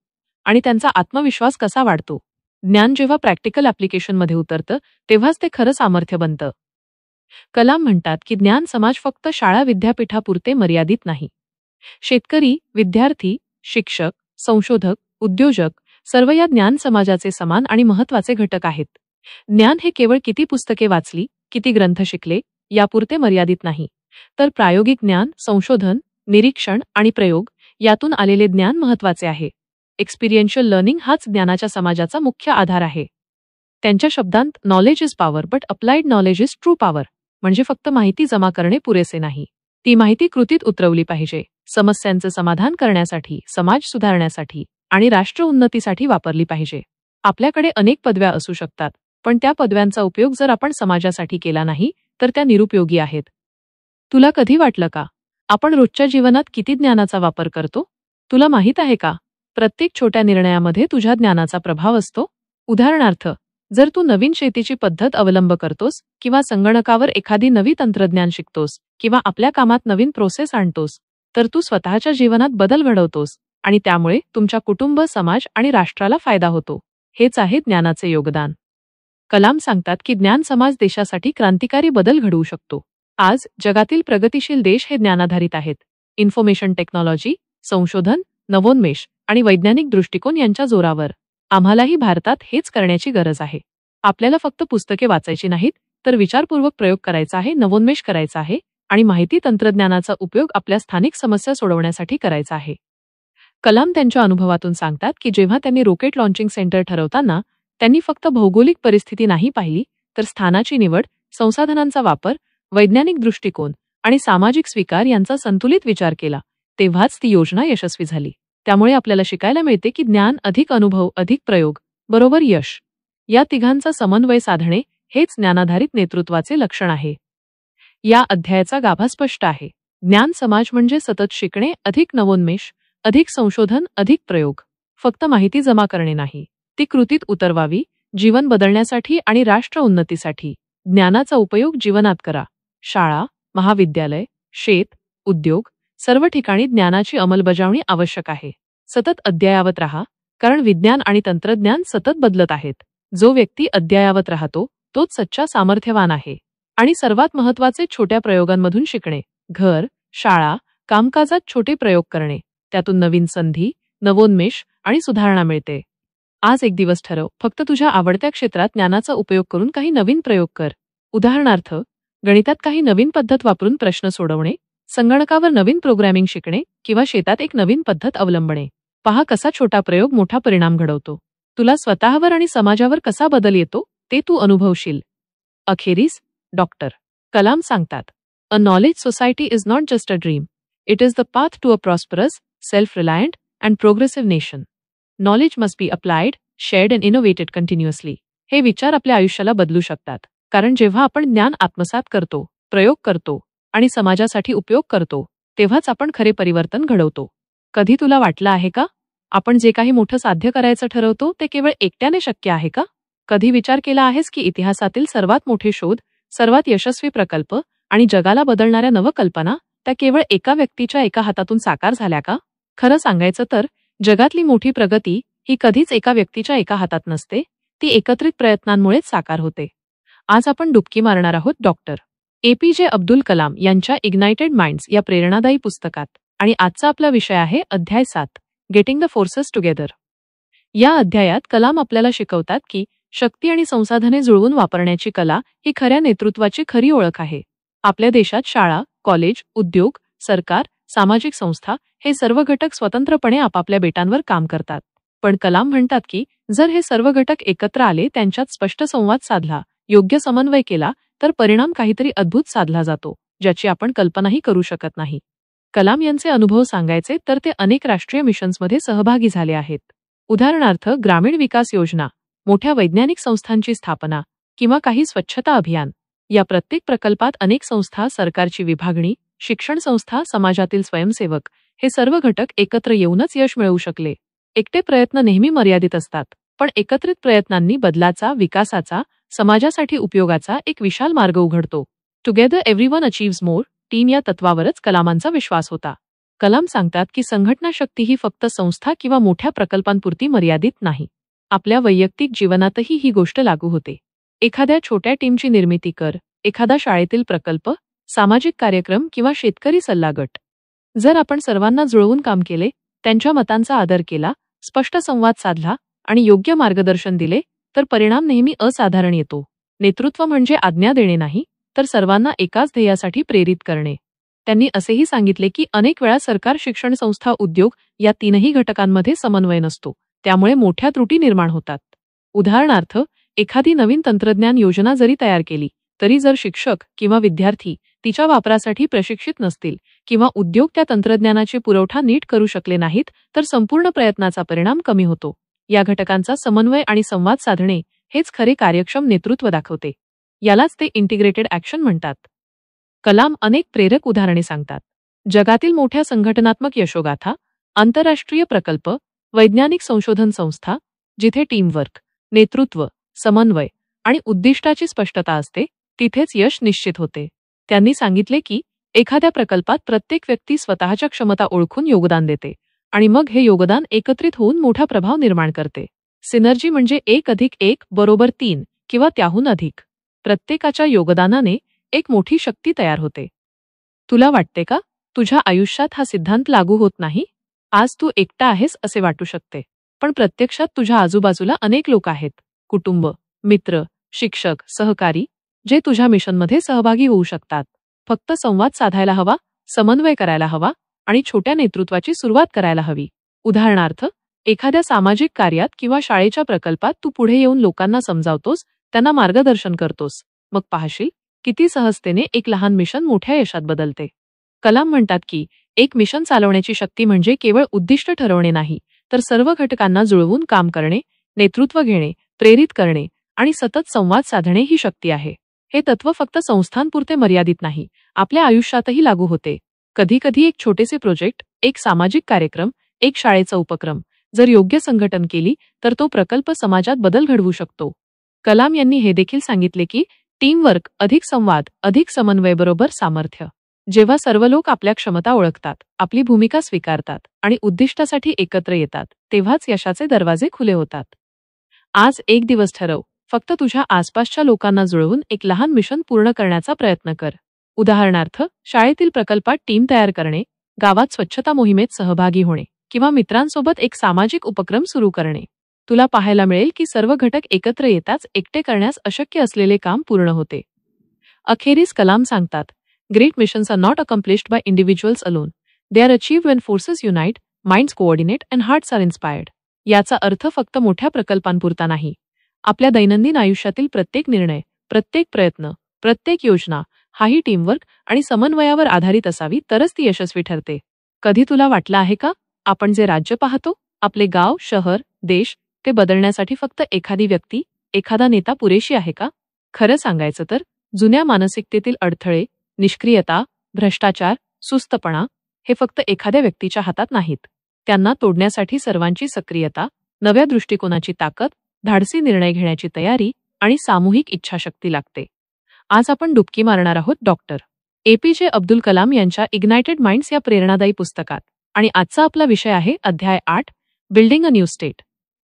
आणि त्यांचा आत्मविश्वास कसा वाढतो. ज्ञान जेव्हा प्रॅक्टिकल ॲप्लिकेशनमध्ये उतरतं, तेव्हाच ते खरं सामर्थ्य बनतं. कलाम म्हणतात की ज्ञान समाज फक्त शाळा, विद्यापीठापुरते मर्यादित नाही. शेतकरी, विद्यार्थी, शिक्षक, संशोधक, उद्योजक सर्व या ज्ञान समाजाचे समान आणि महत्त्वाचे घटक आहेत. ज्ञान हे केवळ किती पुस्तके वाचली, किती ग्रंथ शिकले यापुरते मर्यादित नाही, तर प्रायोगिक ज्ञान, संशोधन, निरीक्षण आणि प्रयोग यातून आलेले ज्ञान महत्त्वाचे आहे. एक्सपिरियन्शियल लर्निंग हाच ज्ञानाच्या समाजाचा मुख्य आधार आहे. त्यांच्या शब्दांत, knowledge is power but applied knowledge is true power. म्हणजे फक्त माहिती जमा करणे पुरेसे नाही, ती माहिती कृतीत उतरवली पाहिजे. समस्यांचं समाधान करण्यासाठी, समाज सुधारण्यासाठी आणि राष्ट्र उन्नतीसाठी वापरली पाहिजे. आपल्याकडे अनेक पदव्या असू शकतात, पण त्या पदव्यांचा उपयोग जर आपण समाजासाठी केला नाही, तर त्या निरुपयोगी आहेत. तुला कधी वाटलं का, आपण रोजच्या जीवनात किती ज्ञानाचा वापर करतो? तुला माहीत आहे का, प्रत्येक छोट्या निर्णयामध्ये तुझ्या ज्ञानाचा प्रभाव असतो. उदाहरणार्थ, जर तू नवीन शेतीची पद्धत अवलंब करतोस किंवा संगणकावर एखादी नवी तंत्रज्ञान शिकतोस किंवा आपल्या कामात नवीन प्रोसेस आणतोस, तर तू स्वतःच्या जीवनात बदल घडवतोस आणि त्यामुळे तुमच्या कुटुंब, समाज आणि राष्ट्राला फायदा होतो. हेच आहे ज्ञानाचे योगदान. कलाम सांगतात की ज्ञान समाज देशासाठी क्रांतिकारी बदल घडवू शकतो. आज जगातील प्रगतिशील देश हे ज्ञानाधारित आहेत. इन्फॉर्मेशन टेक्नॉलॉजी, संशोधन, नवोन्मेष आणि वैज्ञानिक दृष्टिकोन यांच्या जोरावर आम्हालाही भारतात हेच करण्याची गरज आहे. आपल्याला फक्त पुस्तके वाचायची नाहीत, तर विचारपूर्वक प्रयोग करायचा आहे, नवोन्मेष करायचा आहे आणि माहिती तंत्रज्ञानाचा उपयोग आपल्या स्थानिक समस्या सोडवण्यासाठी करायचा आहे. कलाम त्यांच्या अनुभवातून सांगतात की जेव्हा त्यांनी रॉकेट लॉन्चिंग सेंटर ठरवताना त्यांनी फक्त भौगोलिक परिस्थिती नाही पाहिली, तर स्थानाची निवड, संसाधनांचा वापर, वैज्ञानिक दृष्टिकोन आणि सामाजिक स्वीकार यांचा संतुलित विचार केला. तेव्हाच ती योजना यशस्वी झाली. त्यामुळे आपल्याला शिकायला मिळते की ज्ञान अधिक अनुभव अधिक प्रयोग बरोबर यश, या तिघांचा समन्वय साधणे हेच ज्ञानाधारित नेतृत्वाचे लक्षण आहे. या अध्यायाचा गाभा स्पष्ट आहे. ज्ञान समाज म्हणजे सतत शिकणे, अधिक नवोन्मेष, अधिक संशोधन, अधिक प्रयोग. फक्त माहिती जमा करणे नाही, ती कृतीत उतरवावी, जीवन बदलण्यासाठी आणि राष्ट्र उन्नतीसाठी. ज्ञानाचा उपयोग जीवनात करा. शाळा, महाविद्यालय, शेत, उद्योग सर्व ठिकाणी ज्ञानाची अंमलबजावणी आवश्यक आहे. सतत अद्ययावत राहा, कारण विज्ञान आणि तंत्रज्ञान सतत बदलत आहेत. जो व्यक्ती अद्ययावत राहतो तोच सच्चा सामर्थ्यवान आहे. आणि सर्वात महत्त्वाचे, छोट्या प्रयोगांमधून शिकणे. घर, शाळा, कामकाजात छोटे प्रयोग करणे, त्यातून नवीन संधी, नवोन्मेष आणि सुधारणा मिळते. आज एक दिवस ठरव, फक्त तुझ्या आवडत्या क्षेत्रात ज्ञानाचा उपयोग करून काही नवीन प्रयोग कर. उदाहरणार्थ, गणितात काही नवीन पद्धत वापरून प्रश्न सोडवणे, संगणकावर नवीन प्रोग्रॅमिंग शिकणे किंवा शेतात एक नवीन पद्धत अवलंबणे. पहा कसा छोटा प्रयोग मोठा परिणाम घडवतो. तुला स्वतःवर आणि समाजावर कसा बदल येतो ते तू अनुभवशील. अखेरीस डॉक्टर कलाम सांगतात, a knowledge society is not just a dream, it is the path to a prosperous, self reliant and progressive nation. Knowledge must be applied, shared and innovated continuously. हे विचार आपल्या आयुष्याला बदलू शकतात. कारण जेव्हा आपण ज्ञान आत्मसात करतो, प्रयोग करतो आणि समाजासाठी उपयोग करतो, तेव्हाच आपण खरे परिवर्तन घडवतो. कधी तुला वाटलं आहे का, आपण जे काही मोठं साध्य करायचं ठरवतो ते केवळ एकट्याने शक्य आहे का? कधी विचार केला आहेस की इतिहासातील सर्वात मोठे शोध, सर्वात यशस्वी प्रकल्प आणि जगाला बदलणाऱ्या नवकल्पना त्या केवळ एका व्यक्तीच्या एका हातातून साकार झाल्या का? खरं सांगायचं तर जगातली मोठी प्रगती ही कधीच एका व्यक्तीच्या एका हातात नसते, ती एकत्रित प्रयत्नांमुळेच साकार होते. आज आपण डुबकी मारणार आहोत डॉक्टर APJ अब्दुल कलाम यांच्या इग्नाइटेड माइंड्स या प्रेरणादायी पुस्तकात. आणि आजचा आपला विषय आहे अध्याय 7, गेटिंग द फोर्सेस टुगेदर. या अध्यायात कलाम आपल्याला शिकवतात की शक्ती आणि संसाधने जुळवून वापरण्याची कला ही खऱ्या नेतृत्वाची खरी ओळख आहे. आपल्या देशात शाळा, कॉलेज, उद्योग, सरकार, सामाजिक संस्था हे सर्व घटक स्वतंत्रपणे आपापल्या बेटांवर काम करतात. पण कलाम म्हणतात की जर हे सर्व घटक एकत्र आले, त्यांच्यात स्पष्ट संवाद साधला, योग्य समन्वय केला, तर परिणाम काहीतरी अद्भुत साधला जातो, ज्याची आपण कल्पनाही करू शकत नाही. कलाम यांचे अनुभव सांगायचे तर ते अनेक राष्ट्रीय मिशन्समध्ये सहभागी झाले आहेत. उदाहरणार्थ ग्रामीण विकास योजना, मोठ्या वैज्ञानिक संस्थांची स्थापना किंवा काही स्वच्छता अभियान. या प्रत्येक प्रकल्पात अनेक संस्था, सरकारची विभागणी, शिक्षण संस्था, समाजातील स्वयंसेवक हे सर्व घटक एकत्र येऊनच यश मिळवू शकले. एकटे प्रयत्न नेहमी मर्यादित असतात, पण एकत्रित प्रयत्नांनी बदलाचा, विकासाचा, समाजासाठी उपयोगाचा एक विशाल मार्ग उघडतो. टुगेदर एव्हरीवन अचीव्स मोर, टीम या तत्वावरच कलामांचा विश्वास होता. कलाम सांगतात की संघटना शक्ती ही फक्त संस्था किंवा मोठ्या प्रकल्पांपुरती मर्यादित नाही. आपल्या वैयक्तिक जीवनातही ही गोष्ट लागू होते. एखाद्या छोट्या टीमची निर्मिती कर, एखादा शाळेतील प्रकल्प, सामाजिक कार्यक्रम किंवा शेतकरी सल्लागट. जर आपण सर्वांना जुळवून काम केले, त्यांच्या मतांचा आदर केला, स्पष्ट संवाद साधला आणि योग्य मार्गदर्शन दिले, तर परिणाम नेहमी असाधारण येतो. नेतृत्व म्हणजे आज्ञा देणे नाही, तर सर्वांना एकाच ध्येयासाठी प्रेरित करणे. त्यांनी असेही सांगितले की अनेक वेळा सरकार, शिक्षण संस्था, उद्योग या तीनही घटकांमध्ये समन्वय नसतो, त्यामुळे मोठ्या त्रुटी निर्माण होतात. उदाहरणार्थ, एखादी नवीन तंत्रज्ञान योजना जरी तयार केली, तरी जर शिक्षक किंवा विद्यार्थी तिच्या वापरासाठी प्रशिक्षित नसतील किंवा उद्योग त्या तंत्रज्ञानाचे पुरवठा नीट करू शकले नाहीत, तर संपूर्ण प्रयत्नाचा परिणाम कमी होतो. या घटकांचा समन्वय आणि संवाद साधणे हेच खरे कार्यक्षम नेतृत्व दाखवते. यालाच ते इंटिग्रेटेड ॲक्शन म्हणतात. कलाम अनेक प्रेरक उदाहरणे सांगतात. जगातील मोठ्या संघटनात्मक यशोगाथा, आंतरराष्ट्रीय प्रकल्प, वैज्ञानिक संशोधन संस्था, जिथे टीमवर्क, नेतृत्व समन्वय आणि उद्दिष्टाची स्पष्टता असते, तिथेच यश निश्चित होते. त्यांनी सांगितले की एखाद्या प्रकल्पात प्रत्येक व्यक्ती स्वतःच्या क्षमता ओळखून योगदान देते आणि मग हे योगदान एकत्रित होऊन मोठा प्रभाव निर्माण करते. सिनर्जी म्हणजे 1+1=3 किंवा त्याहून अधिक. प्रत्येकाच्या योगदानाने एक मोठी शक्ती तयार होते. तुला वाटते का तुझ्या आयुष्यात हा सिद्धांत लागू होत नाही? आज तू एकटा आहेस असे वाटू शकते, पण प्रत्यक्षात तुझ्या आजूबाजूला अनेक लोक आहेत, कुटुंब, मित्र, शिक्षक, सहकारी, जे तुझ्या मिशनमध्ये सहभागी होऊ शकतात. फक्त संवाद साधायला हवा, समन्वय करायला हवा आणि छोट्या नेतृत्वाची सुरुवात करायला हवी. उदाहरणार्थ, एखाद्या सामाजिक कार्यात किंवा शाळेच्या प्रकल्पात तू पुढे येऊन लोकांना समजावतोस, त्यांना मार्गदर्शन करतोस. मग पाहशील किती सहजतेने एक लहान मिशन मोठ्या यशात बदलते. कलाम म्हणतात की एक मिशन चालवण्याची शक्ती म्हणजे केवळ उद्दिष्ट ठरवणे नाही, तर सर्व घटकांना जुळवून काम करणे, नेतृत्व घेणे, प्रेरित करणे आणि सतत संवाद साधणे ही शक्ती आहे. हे तत्व फक्त संस्थांपुरते मर्यादित नाही, आपल्या आयुष्यातही लागू होते. कधी-कधी एक छोटेसे प्रोजेक्ट, एक सामाजिक कार्यक्रम, एक शाळेचा उपक्रम जर योग्य संघटन केली तर तो प्रकल्प समाजात बदल घडवू शकतो. कलाम यांनी हे देखील सांगितले की टीमवर्क, अधिक संवाद, अधिक समन्वय बरोबर सामर्थ्य. जेव्हा सर्व लोक आपल्या क्षमता ओळखतात, आपली भूमिका स्वीकारतात आणि उद्दिष्टासाठी एकत्र येतात, तेव्हाच यशाचे दरवाजे खुले होतात. आज एक दिवस ठरव, फक्त तुझ्या आसपासच्या लोकांना जुळवून एक लहान मिशन पूर्ण करण्याचा प्रयत्न कर. उदाहरणार्थ, शाळेतील प्रकल्पात टीम तयार करणे, गावात स्वच्छता मोहिमेत सहभागी होणे किंवा मित्रांसोबत एक सामाजिक उपक्रम सुरू करणे. तुला पाहायला मिळेल की सर्व घटक एकत्र येताच एकटे करण्यास अशक्य असलेले काम पूर्ण होते. अखेरीस कलाम सांगतात, great missions are not accomplished by individuals alone. They are achieved when forces unite, minds coordinate and hearts are inspired. याचा अर्थ फक्त मोठ्या प्रकल्पांपुरता नाही. आपल्या दैनंदिन आयुष्यातील प्रत्येक निर्णय, प्रत्येक प्रयत्न, प्रत्येक योजना हाही टीमवर्क आणि समन्वयावर आधारित असावी, तरच ती यशस्वी ठरते. कधी तुला वाटलं आहे का, आपण जे राज्य पाहतो, आपले गाव, शहर, देश, ते बदलण्यासाठी फक्त एखादी व्यक्ती, एखादा नेता पुरेशी आहे का? खरं सांगायचं तर जुन्या मानसिकतेतील अडथळे, निष्क्रियता, भ्रष्टाचार, सुस्तपणा हे फक्त एखाद्या व्यक्तीच्या हातात नाहीत. त्यांना तोडण्यासाठी सर्वांची सक्रियता, नव्या दृष्टिकोनाची ताकद, धाडसी निर्णय घेण्याची तयारी आणि सामूहिक इच्छाशक्ती लागते. आज आपण डुबकी मारणार आहोत डॉक्टर APJ अब्दुल कलाम यांच्या इग्नायटेड माइंड्स या प्रेरणादायी पुस्तकात. आणि आजचा आपला विषय आहे अध्याय 8, building a new state.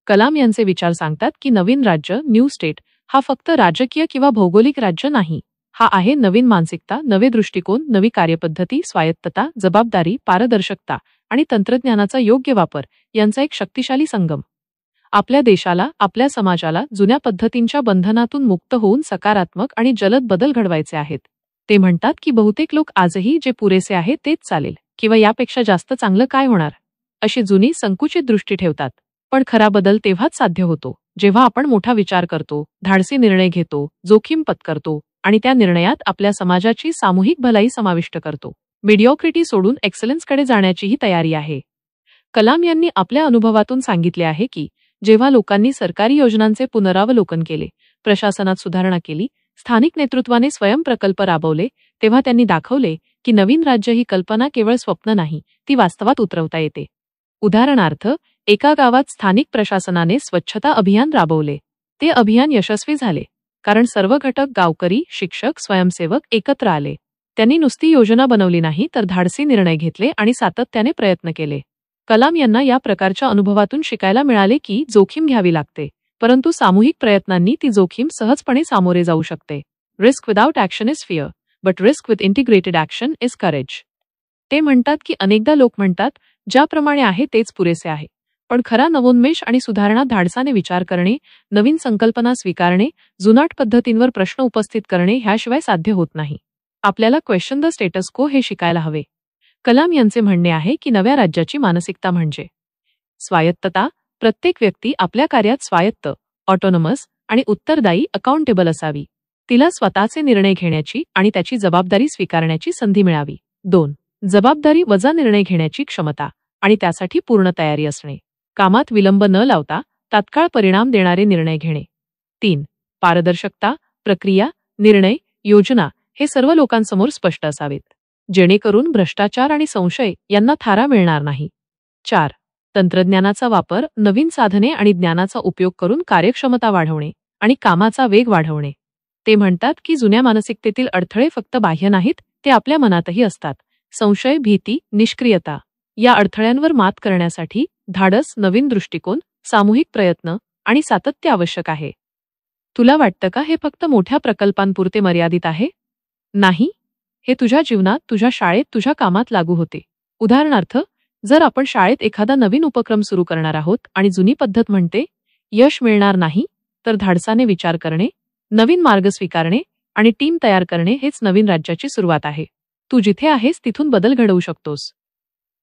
Kalam यांचे विचार सांगतात की नवीन राज्य, न्यू स्टेट हा फक्त राजकीय किंवा भौगोलिक राज्य नाही. हा आहे नवीन मानसिकता, नवे दृष्टिकोन, नवी कार्यपद्धती, स्वायत्तता, जबाबदारी, पारदर्शकता आणि तंत्रज्ञानाचा योग्य वापर यांचा एक शक्तिशाली संगम. आपल्या देशाला, आपल्या समाजाला जुन्या पद्धतींच्या बंधनातून मुक्त होऊन सकारात्मक आणि जलद बदल घडवायचे आहेत. ते म्हणतात की बहुतेक लोक आजही जे पुरेसे आहे तेच चालेल किंवा यापेक्षा जास्त चांगलं काय होणार, अशी जुनी संकुचित दृष्टी ठेवतात. पण खरा बदल तेव्हाच साध्य होतो जेव्हा आपण मोठा विचार करतो, धाडसी निर्णय घेतो, जोखीम पत्करतो आणि त्या निर्णयात आपल्या समाजाची सामूहिक भलाई समाविष्ट करतो. मिडिओक्रिटी सोडून एक्सलन्सकडे जाण्याचीही तयारी आहे. कलाम यांनी आपल्या अनुभवातून सांगितले आहे की जेव्हा लोकांनी सरकारी योजनांचे पुनरावलोकन केले, प्रशासनात सुधारणा केली, स्थानिक नेतृत्वाने स्वयं प्रकल्प राबवले, तेव्हा त्यांनी दाखवले की नवीन राज्य ही कल्पना केवळ स्वप्न नाही, ती वास्तवात उतरवता येते. उदाहरणार्थ, एका गावात स्थानिक प्रशासनाने स्वच्छता अभियान राबवले. ते अभियान यशस्वी झाले कारण सर्व घटक, गावकरी, शिक्षक, स्वयंसेवक एकत्र आले. त्यांनी नुसती योजना बनवली नाही, तर धाडसी निर्णय घेतले आणि सातत्याने प्रयत्न केले. कलाम यांना या प्रकारच्या अनुभवातून शिकायला मिळाले की जोखीम घ्यावी लागते, परंतु सामूहिक प्रयत्नांनी ती जोखीम सहजपणे सामोरे जाऊ शकते. Risk without action is fear, but risk with integrated action is courage. ते म्हणतात की अनेकदा लोक म्हणतात, ज्याप्रमाणे आहे तेच पुरेसे आहे. पण खरा नवोन्मेष आणि सुधारणा धाडसाने विचार करणे, नवीन संकल्पना स्वीकारणे, जुनाट पद्धतींवर प्रश्न उपस्थित करणे ह्याशिवाय साध्य होत नाही. आपल्याला क्वेश्चन द स्टेटस को हे शिकायला हवे. कलाम यांचे म्हणणे आहे की नव्या राज्याची मानसिकता म्हणजे स्वायत्तता. प्रत्येक व्यक्ती आपल्या कार्यात स्वायत्त, ऑटोनॉमस आणि उत्तरदायी, अकाउंटेबल असावी. तिला स्वतःचे निर्णय घेण्याची आणि त्याची जबाबदारी स्वीकारण्याची संधी मिळावी. 2. जबाबदारी वजा निर्णय घेण्याची क्षमता आणि त्यासाठी पूर्ण तयारी असणे. कामात विलंब न लावता तात्काळ परिणाम देणारे निर्णय घेणे. 3. पारदर्शकता. प्रक्रिया, निर्णय, योजना हे सर्व लोकांसमोर स्पष्ट असावेत, जेणेकरून भ्रष्टाचार आणि संशय यांना थारा मिळणार नाही. 4. तंत्रज्ञानाचा वापर, नवीन साधने आणि ज्ञानाचा उपयोग करून कार्यक्षमता वाढवणे आणि कामाचा वेग वाढवणे. ते म्हणतात की जुन्या मानसिकतेतील अडथळे फक्त बाह्य नाहीत, ते आपल्या मनातही असतात. संशय, भीती, निष्क्रियता या अडथळ्यांवर मात करण्यासाठी धाडस, नवीन दृष्टिकोन, सामूहिक प्रयत्न आणि सातत्य आवश्यक आहे. तुला वाटतं का हे फक्त मोठ्या प्रकल्पांपुरते मर्यादित आहे? नाही. हे तुझ्या जीवनात, तुझ्या शाळेत, तुझ्या कामात लागू होते. उदाहरणार्थ, जर आपण शाळेत एखादा नवीन उपक्रम सुरू करणार आहोत आणि जुनी पद्धत म्हणते यश मिळणार नाही, तर धाडसाने विचार करणे, नवीन मार्ग स्वीकारणे आणि टीम तयार करणे हेच नवीन राज्याची सुरुवात आहे. तू जिथे आहेस तिथून बदल घडवू शकतोस.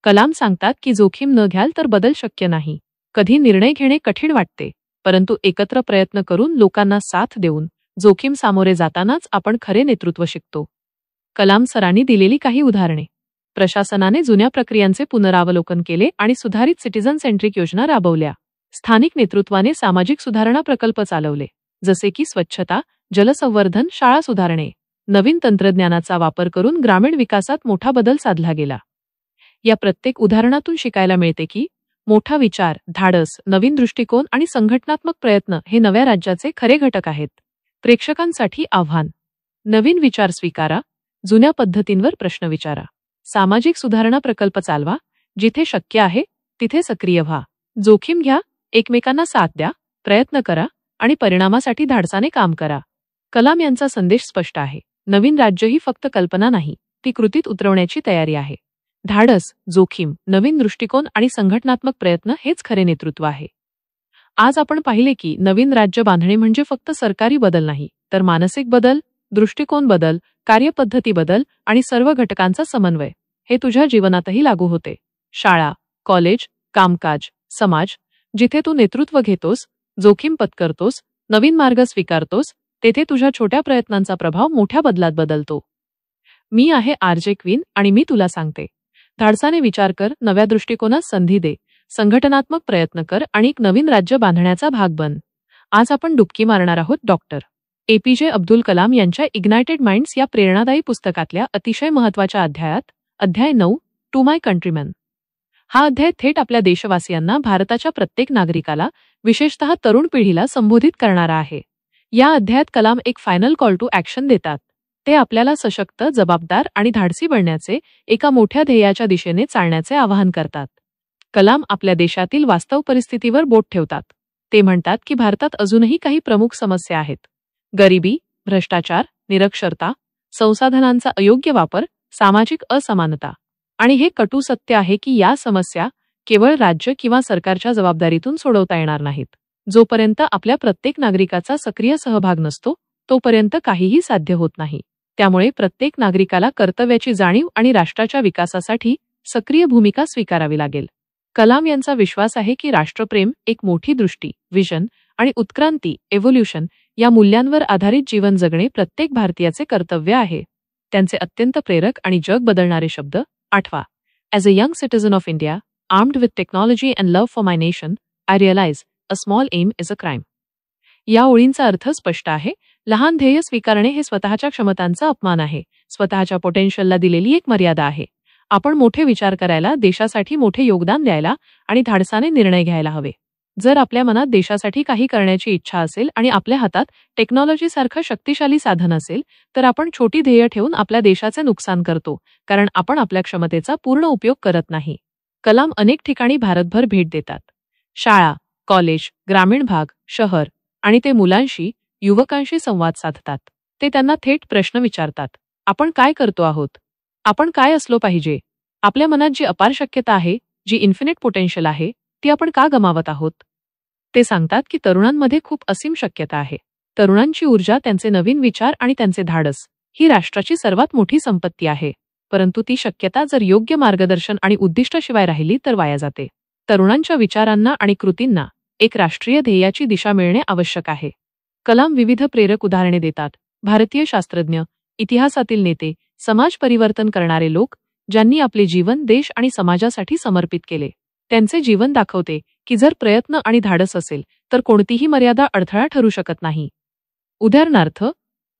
कलाम सांगतात की जोखीम न घ्याल तर बदल शक्य नाही. कधी निर्णय घेणे कठीण वाटते, परंतु एकत्र प्रयत्न करून, लोकांना साथ देऊन, जोखीम सामोरे जातानाच आपण खरे नेतृत्व शिकतो. कलाम सरांनी दिलेली काही उदाहरणे. प्रशासनाने जुन्या प्रक्रियांचे पुनरावलोकन केले आणि सुधारित सिटिझन सेंट्रिक योजना राबवल्या. स्थानिक नेतृत्वाने सामाजिक सुधारणा प्रकल्प चालवले, जसे की स्वच्छता, जलसंवर्धन, शाळा सुधारणे. नवीन तंत्रज्ञानाचा वापर करून ग्रामीण विकासात मोठा बदल साधला गेला. या प्रत्येक उदाहरणातून शिकायला मिळते की मोठा विचार, धाडस, नवीन दृष्टिकोन आणि संघटनात्मक प्रयत्न हे नव्या राज्याचे खरे घटक आहेत. प्रेक्षकांसाठी आव्हान: नवीन विचार स्वीकारा, जुन्या पद्धतींवर प्रश्न विचारा. सामाजिक सुधारणा प्रकल्प चालवा, जिथे शक्य आहे तिथे सक्रिय व्हा. जोखीम घ्या, एकमेकांना साथ द्या, प्रयत्न करा आणि परिणामासाठी धाडसाने काम करा. कलाम यांचा संदेश स्पष्ट आहे. नवीन राज्य ही फक्त कल्पना नाही, ती कृतीत उतरवण्याची तयारी आहे. धाडस, जोखीम, नवीन दृष्टिकोन आणि संघटनात्मक प्रयत्न हेच खरे नेतृत्व आहे. आज आपण पाहिले की नवीन राज्य बांधणे म्हणजे फक्त सरकारी बदल नाही, तर मानसिक बदल, दृष्टिकोन बदल, कार्यपद्धती बदल आणि सर्व घटकांचा समन्वय. हे तुझ्या जीवनातही लागू होते. शाळा, कॉलेज, कामकाज, समाज, जिथे तू नेतृत्व घेतोस, जोखीम पत्करतोस, नवीन मार्ग स्वीकारतोस, तेथे तुझ्या छोट्या प्रयत्नांचा प्रभाव मोठ्या बदलात बदलतो. मी आहे आर.जे. क्वीन आणि मी तुला सांगते, धाडसाने विचार कर, नव्या दृष्टिकोनात संधी दे, संघटनात्मक प्रयत्न कर आणि एक नवीन राज्य बांधण्याचा भाग बन. आज आपण डुबकी मारणार आहोत डॉक्टर ए.पी.जे. अब्दुल कलाम यांच्या इग्नायटेड माइंड्स या प्रेरणादायी पुस्तकातल्या अतिशय महत्त्वाच्या अध्यायात, अध्याय 9, टू माय कंट्रीमॅन. हा अध्याय थेट आपल्या देशवासियांना, भारताच्या प्रत्येक नागरिकाला, विशेषतः तरुण पिढीला संबोधित करणारा आहे. या अध्यायात कलाम एक फायनल कॉल टू ॲक्शन देतात. ते आपल्याला सशक्त, जबाबदार आणि धाडसी बनण्याचे, एका मोठ्या ध्येयाच्या दिशेने चालण्याचे आवाहन करतात. कलाम आपल्या देशातील वास्तव परिस्थितीवर बोट ठेवतात. ते म्हणतात की भारतात अजूनही काही प्रमुख समस्या आहेत. गरिबी, भ्रष्टाचार, निरक्षरता, संसाधनांचा अयोग्य वापर, सामाजिक असमानता. आणि हे कटू सत्य आहे की या समस्या केवळ राज्य किंवा सरकारच्या जबाबदारीतून सोडवता येणार नाहीत. जोपर्यंत आपल्या प्रत्येक नागरिकाचा सक्रिय सहभाग नसतो, तोपर्यंत काहीही साध्य होत नाही. त्यामुळे प्रत्येक नागरिकाला कर्तव्याची जाणीव आणि राष्ट्राच्या विकासासाठी सक्रिय भूमिका स्वीकारावी लागेल. कलाम यांचा विश्वास आहे की राष्ट्रप्रेम, एक मोठी दृष्टी, विजन आणि उत्क्रांती, एव्होल्यूशन या मूल्यांवर आधारित जीवन जगणे प्रत्येक भारतीयाचे कर्तव्य आहे. त्यांचे अत्यंत प्रेरक आणि जग बदलणारे शब्द आठवा. As a young citizen of India, armed with technology and love for my nation, I realise a small aim is a crime. या ओळींचा अर्थ स्पष्ट आहे. लहान ध्येय स्वीकारणे हे स्वतःच्या क्षमतांचा अपमान आहे. स्वतःच्या पोटेन्शियलला दिलेली एक मर्यादा आहे. आपण मोठे विचार करायला, देशासाठी मोठे योगदान द्यायला आणि धाडसाने निर्णय घ्यायला हवे. जर आपल्या मनात देशासाठी काही करण्याची इच्छा असेल आणि आपल्या हातात टेक्नॉलॉजीसारखं शक्तिशाली साधन असेल, तर आपण छोटी ध्येय ठेवून आपल्या देशाचे नुकसान करतो, कारण आपण आपल्या क्षमतेचा पूर्ण उपयोग करत नाही. कलाम अनेक ठिकाणी भारतभर भेट देतात. शाळा, कॉलेज, ग्रामीण भाग, शहर आणि ते मुलांशी, युवकांशी संवाद साधतात. ते त्यांना थेट प्रश्न विचारतात. आपण काय करतो आहोत? आपण काय असलो पाहिजे? आपल्या मनात जी अपार शक्यता आहे, जी इन्फिनिट पोटेन्शियल आहे, ती आपण का गमावत आहोत? ते सांगतात की तरुणांमध्ये खूप असीम शक्यता आहे. तरुणांची ऊर्जा, त्यांचे नवीन विचार आणि त्यांचे धाडस ही राष्ट्राची सर्वात मोठी संपत्ती आहे. परंतु ती शक्यता जर योग्य मार्गदर्शन आणि उद्दिष्टाशिवाय राहिली तर वाया जाते. तरुणांच्या विचारांना आणि कृतींना एक राष्ट्रीय ध्येयाची दिशा मिळणे आवश्यक आहे. कलाम विविध प्रेरक उदाहरणे देतात. भारतीय शास्त्रज्ञ, इतिहासातील नेते, समाज परिवर्तन करणारे लोक, ज्यांनी आपले जीवन देश आणि समाजासाठी समर्पित केले. त्यांचे जीवन दाखवते की जर प्रयत्न आणि धाडस असेल तर कोणतीही मर्यादा अडथळा ठरू शकत नाही. उदाहरणार्थ,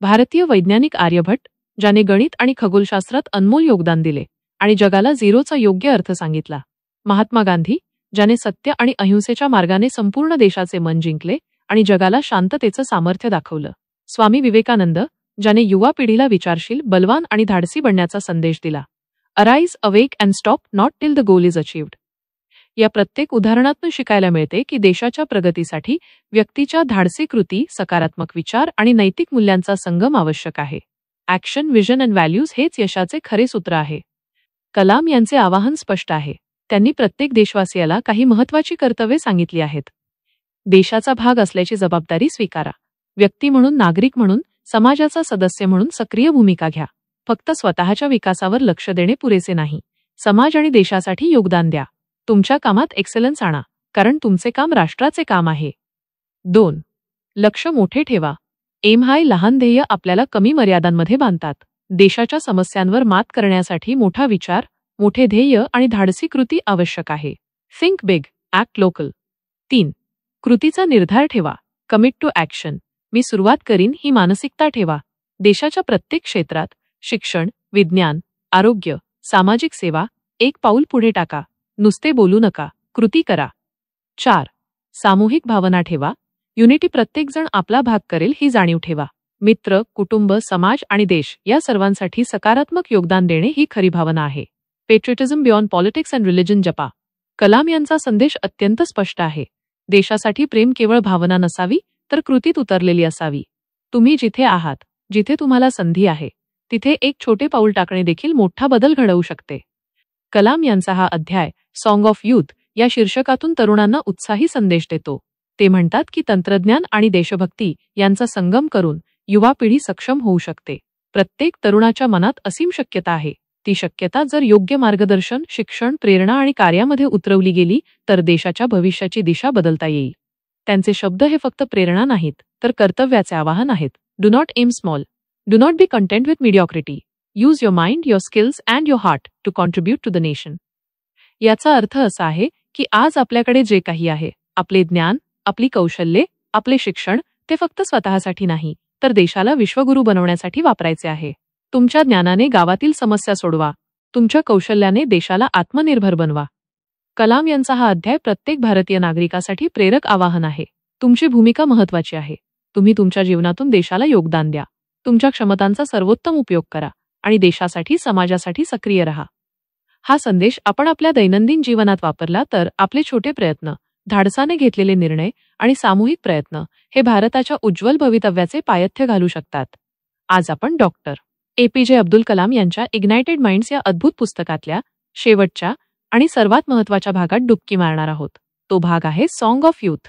भारतीय वैज्ञानिक आर्यभट्ट, ज्याने गणित आणि खगोलशास्त्रात अनमोल योगदान दिले आणि जगाला झिरोचा योग्य अर्थ सांगितला. महात्मा गांधी, ज्याने सत्य आणि अहिंसेच्या मार्गाने संपूर्ण देशाचे मन जिंकले आणि जगाला शांततेचं सामर्थ्य दाखवलं. स्वामी विवेकानंद, ज्याने युवा पिढीला विचारशील, बलवान आणि धाडसी बनण्याचा संदेश दिला. Arise, awake and stop not till the goal is achieved. या प्रत्येक उदाहरणातून शिकायला मिळते की देशाच्या प्रगतीसाठी व्यक्तीच्या धाडसी कृती, सकारात्मक विचार आणि नैतिक मूल्यांचा संगम आवश्यक आहे. ॲक्शन, विजन अँड व्हॅल्यूज हेच यशाचे खरे सूत्र आहे. कलाम यांचे आवाहन स्पष्ट आहे. त्यांनी प्रत्येक देशवासियाला काही महत्त्वाची कर्तव्ये सांगितली आहेत. देशाचा भाग असल्याची जबाबदारी स्वीकारा. व्यक्ती म्हणून, नागरिक म्हणून, समाजाचा सदस्य म्हणून सक्रिय भूमिका घ्या. फक्त स्वतःच्या विकासावर लक्ष देणे पुरेसे नाही. समाज आणि देशासाठी योगदान द्या. तुमच्या कामात एक्सेलन्स आणा, कारण तुमचे काम राष्ट्राचे काम आहे. 2. लक्ष मोठे ठेवा. एम हाय. लहान ध्येय आपल्याला कमी मर्यादांमध्ये बांधतात. देशाच्या समस्यांवर मात करण्यासाठी मोठा विचार, मोठे ध्येय आणि धाडसी कृती आवश्यक आहे. Think big, act local. 3. कृतीचा निर्धार ठेवा. Commit to action. मी सुरुवात करीन ही मानसिकता ठेवा. देशाच्या प्रत्येक क्षेत्रात, शिक्षण, विज्ञान, आरोग्य, सामाजिक सेवा, एक पाऊल पुढे टाका. नुसते बोलू नका, कृती करा. 4. सामूहिक भावना ठेवा. युनिटी. प्रत्येकजण आपला भाग करेल ही जाणीव ठेवा. मित्र, कुटुंब, समाज आणि देश या सर्वांसाठी सकारात्मक योगदान देणे ही खरी भावना आहे. पेट्रियटिझम बियॉन्ड पॉलिटिक्स अँड रिलिजन. जपा. कलाम यांचा संदेश अत्यंत स्पष्ट आहे. देशासाठी प्रेम केवळ भावना नसावी, तर कृतीत उतरलेली असावी. तुम्ही जिथे आहात, जिथे तुम्हाला संधी आहे, तिथे एक छोटे पाऊल टाकणे देखील मोठा बदल घडवू शकते. कलाम यांचा हा अध्याय सॉंग ऑफ यूथ या शीर्षकातून तरुणांना उत्साही संदेश देतो. ते म्हणतात की तंत्रज्ञान आणि देशभक्ती यांचा संगम करून युवा पिढी सक्षम होऊ शकते. प्रत्येक तरुणाच्या मनात असीम शक्यता आहे. ती शक्यता जर योग्य मार्गदर्शन, शिक्षण, प्रेरणा आणि कार्यामध्ये उतरवली गेली तर देशाच्या भविष्याची दिशा बदलता येईल. त्यांचे शब्द हे फक्त प्रेरणा नाहीत, तर कर्तव्याचे आवाहन आहेत. Do not aim small. Do not be content with mediocrity. Use your mind, your skills and your heart to contribute to the nation. याचा अर्थ असा आहे की आज आपल्याकडे जे काही आहे, आपले ज्ञान, आपली कौशल्ये, आपले शिक्षण, ते फक्त स्वतःसाठी नाही, तर देशाला विश्वगुरू बनवण्यासाठी वापरायचे आहे. तुमच्या ज्ञानाने गावातील समस्या सोडवा. तुमच्या कौशल्याने देशाला आत्मनिर्भर बनवा. कलाम यांचा हा अध्याय प्रत्येक भारतीय नागरिकासाठी प्रेरक आवाहन आहे. तुमची भूमिका महत्त्वाची आहे. तुम्ही तुमच्या जीवनातून देशाला योगदान द्या. तुमच्या क्षमतांचा सर्वोत्तम उपयोग करा आणि देशासाठी, समाजासाठी सक्रिय रहा. हा संदेश आपण आपल्या दैनंदिन जीवनात वापरला तर आपले छोटे प्रयत्न, धाडसाने घेतलेले निर्णय आणि सामूहिक प्रयत्न हे भारताच्या उज्ज्वल भवितव्याचे पायथ्य घालू शकतात. आज आपण डॉक्टर APJ अब्दुल कलाम यांच्या इग्नायटेड माइंड्स या अद्भुत पुस्तकातल्या शेवटच्या आणि सर्वात महत्त्वाच्या भागात डुबकी मारणार आहोत. तो भाग आहे सॉंग ऑफ यूथ.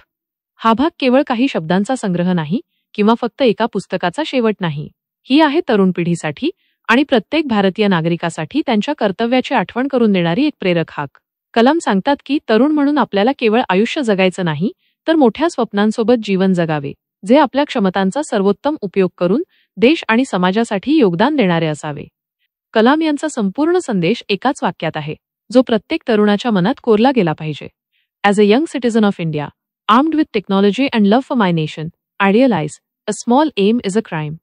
हा भाग केवळ काही शब्दांचा संग्रह नाही किंवा फक्त एका पुस्तकाचा शेवट नाही. ही आहे तरुण पिढीसाठी आणि प्रत्येक भारतीय नागरिकासाठी त्यांच्या कर्तव्याची आठवण करून देणारी एक प्रेरक हाक. कलाम सांगतात की तरुण म्हणून आपल्याला केवळ आयुष्य जगायचं नाही, तर मोठ्या स्वप्नांसोबत जीवन जगावे, जे आपल्या क्षमतांचा सर्वोत्तम उपयोग करून देश आणि समाजासाठी योगदान देणारे असावे. कलाम यांचा संपूर्ण संदेश एकाच वाक्यात आहे, जो प्रत्येक तरुणाच्या मनात कोरला गेला पाहिजे. As a young citizen of India, armed with technology and love for my nation, I realise a small aim is a crime.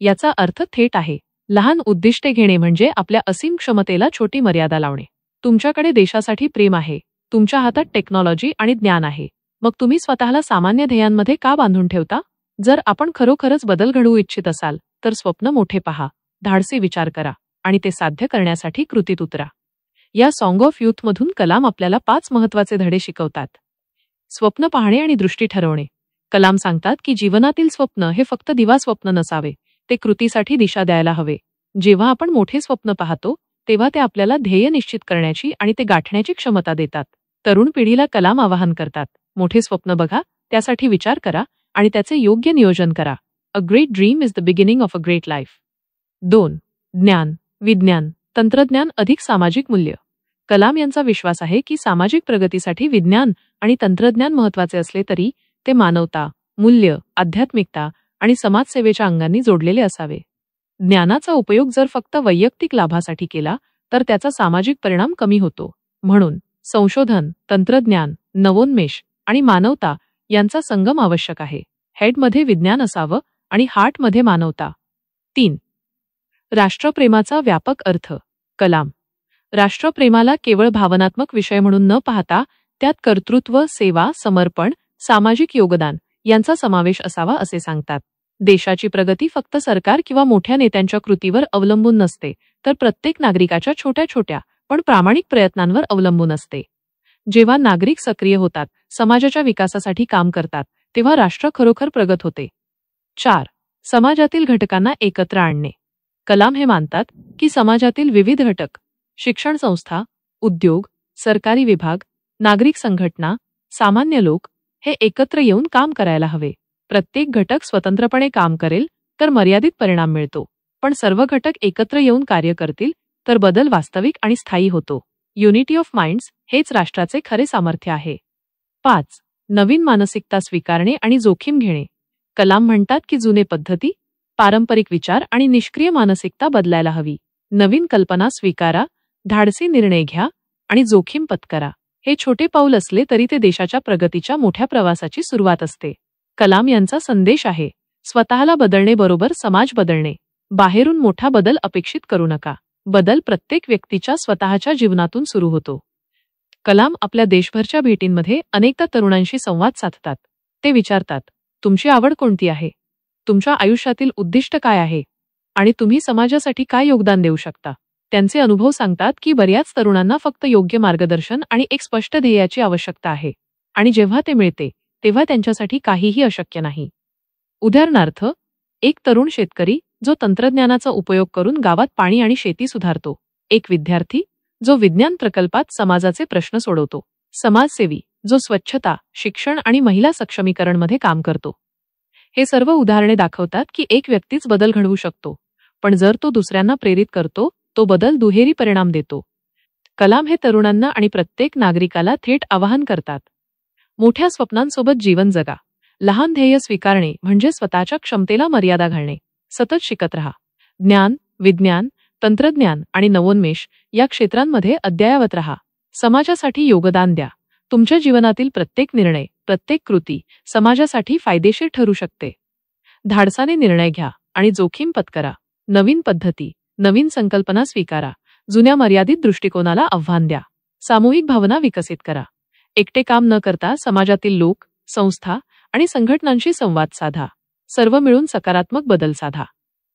याचा अर्थ थेट आहे, लहान उद्दिष्टे घेणे म्हणजे आपल्या असीम क्षमतेला छोटी मर्यादा लावणे. तुमच्याकडे देशासाठी प्रेम आहे, तुमच्या हातात टेक्नॉलॉजी आणि ज्ञान आहे, मग तुम्ही स्वतःला सामान्य ध्येयांमध्ये का बांधून ठेवता? जर आपण खरोखरच बदल घडवू इच्छित असाल तर स्वप्न मोठे पहा, धाडसी विचार करा आणि ते साध्य करण्यासाठी कृतीत उतरा. या सॉंग ऑफ यूथमधून कलाम आपल्याला 5 महत्त्वाचे धडे शिकवतात. स्वप्न पाहणे आणि दृष्टी ठरवणे. कलाम सांगतात की जीवनातील स्वप्न हे फक्त दिवा स्वप्न नसावे, ते कृतीसाठी दिशा द्यायला हवे. जेव्हा आपण मोठे स्वप्न पाहतो तेव्हा ते आपल्याला ध्येय निश्चित करण्याची आणि ते गाठण्याची क्षमता देतात. तरुण पिढीला कलाम आवाहन करतात, मोठे स्वप्न बघा, त्यासाठी विचार करा आणि त्याचे योग्य नियोजन करा. A great dream is the beginning of a great life. 2. ज्ञान, विज्ञान, तंत्रज्ञान अधिक सामाजिक मूल्य. कलाम यांचा विश्वास आहे की सामाजिक प्रगतीसाठी विज्ञान आणि तंत्रज्ञान महत्त्वाचे असले तरी ते मानवता, मूल्य, आध्यात्मिकता आणि समाजसेवेच्या अंगांनी जोडलेले असावे. ज्ञानाचा उपयोग जर फक्त वैयक्तिक लाभासाठी केला तर त्याचा सामाजिक परिणाम कमी होतो. म्हणून संशोधन, तंत्रज्ञान, नवोन्मेष आणि मानवता यांचा संगम आवश्यक आहे. हेडमध्ये विज्ञान असावं आणि हार्टमध्ये मानवता. 3. राष्ट्रप्रेमाचा व्यापक अर्थ. कलाम राष्ट्रप्रेमाला केवळ भावनात्मक विषय म्हणून न पाहता त्यात कर्तृत्व, सेवा, समर्पण, सामाजिक योगदान यांचा समावेश असावा असे सांगतात. देशाची प्रगती फक्त सरकार किंवा मोठ्या नेत्यांच्या कृतीवर अवलंबून नसते, तर प्रत्येक नागरिकाच्या छोट्या छोट्या पण प्रामाणिक प्रयत्नांवर अवलंबून असते. जेव्हा नागरिक सक्रिय होतात, समाजाच्या विकासासाठी काम करतात, तेव्हा राष्ट्र खरोखर प्रगत होते. 4. समाजातील घटकांना एकत्र आणणे. कलाम हे मानतात की समाजातील विविध घटक, शिक्षण संस्था, उद्योग, सरकारी विभाग, नागरिक संघटना, सामान्य लोक हे एकत्र येऊन काम करायला हवे. प्रत्येक घटक स्वतंत्रपणे काम करेल तर मर्यादित परिणाम मिळतो, पण सर्व घटक एकत्र येऊन कार्य करतील तर बदल वास्तविक आणि स्थायी होतो. युनिटी ऑफ माइंड्स हेच राष्ट्राचे खरे सामर्थ्य आहे. 5. नवीन मानसिकता स्वीकारणे आणि जोखीम घेणे. कलाम म्हणतात की जुने पद्धती, पारंपरिक विचार आणि निष्क्रिय मानसिकता बदलायला हवी. नवीन कल्पना स्वीकारा, धाडसी निर्णय घ्या आणि जोखीम पत्करा. हे छोटे पाऊल असले तरी ते देशाच्या प्रगतीच्या मोठ्या प्रवासाची सुरुवात असते. कलाम यांचा संदेश आहे, स्वतःला बदलणे बरोबर समाज बदलणे. बाहेरून मोठा बदल अपेक्षित करू नका. बदल प्रत्येक व्यक्तीच्या स्वतःच्या जीवनातून सुरू होतो. कलाम आपल्या देशभरच्या भेटींमध्ये अनेकदा तरुणांशी संवाद साधतात. ते विचारतात, तुमची आवड कोणती आहे? तुमच्या आयुष्यातील उद्दिष्ट काय आहे? आणि तुम्ही समाजासाठी काय योगदान देऊ शकता? त्यांचे अनुभव सांगतात की बऱ्याच तरुणांना फक्त योग्य मार्गदर्शन आणि एक स्पष्ट ध्येयाची आवश्यकता आहे. आणि जेव्हा ते मिळते, तेव्हा त्यांच्यासाठी काहीही अशक्य नाही. उदाहरणार्थ, एक तरुण शेतकरी जो तंत्रज्ञानाचा उपयोग करून गावात पाणी आणि शेती सुधारतो. एक विद्यार्थी जो विज्ञान प्रकल्पात समाजाचे प्रश्न सोडवतो. समाजसेवी जो स्वच्छता, शिक्षण आणि महिला सक्षमीकरणमध्ये काम करतो. हे सर्व उदाहरणे दाखवतात की एक व्यक्तीच बदल घडवू शकतो, पण जर तो दुसऱ्यांना प्रेरित करतो, तो बदल दुहेरी परिणाम देतो. कलाम हे तरुणांना आणि प्रत्येक नागरिकाला थेट आवाहन करतात. मोठ्या स्वप्नांसोबत जीवन जगा. लहान ध्येय स्वीकारणे म्हणजे स्वतःच्या क्षमतेला मर्यादा घालणे. सतत शिकत रहा. ज्ञान, विज्ञान, तंत्रज्ञान आणि नवोन्मेष या क्षेत्रांमध्ये अद्ययावत रहा. समाजासाठी योगदान द्या. तुमच्या जीवनातील प्रत्येक निर्णय, प्रत्येक कृती समाजासाठी फायदेशीर ठरू शकते. धाडसाने निर्णय घ्या आणि जोखीम पत्करा. नवीन पद्धती, नवीन संकल्पना स्वीकारा. जुन्या मर्यादित दृष्टिकोनाला आव्हान द्या. सामूहिक भावना विकसित करा. एकटे काम न करता समाजातील लोक, संस्था आणि संघटनांशी संवाद साधा. सर्व मिळून सकारात्मक बदल साधा.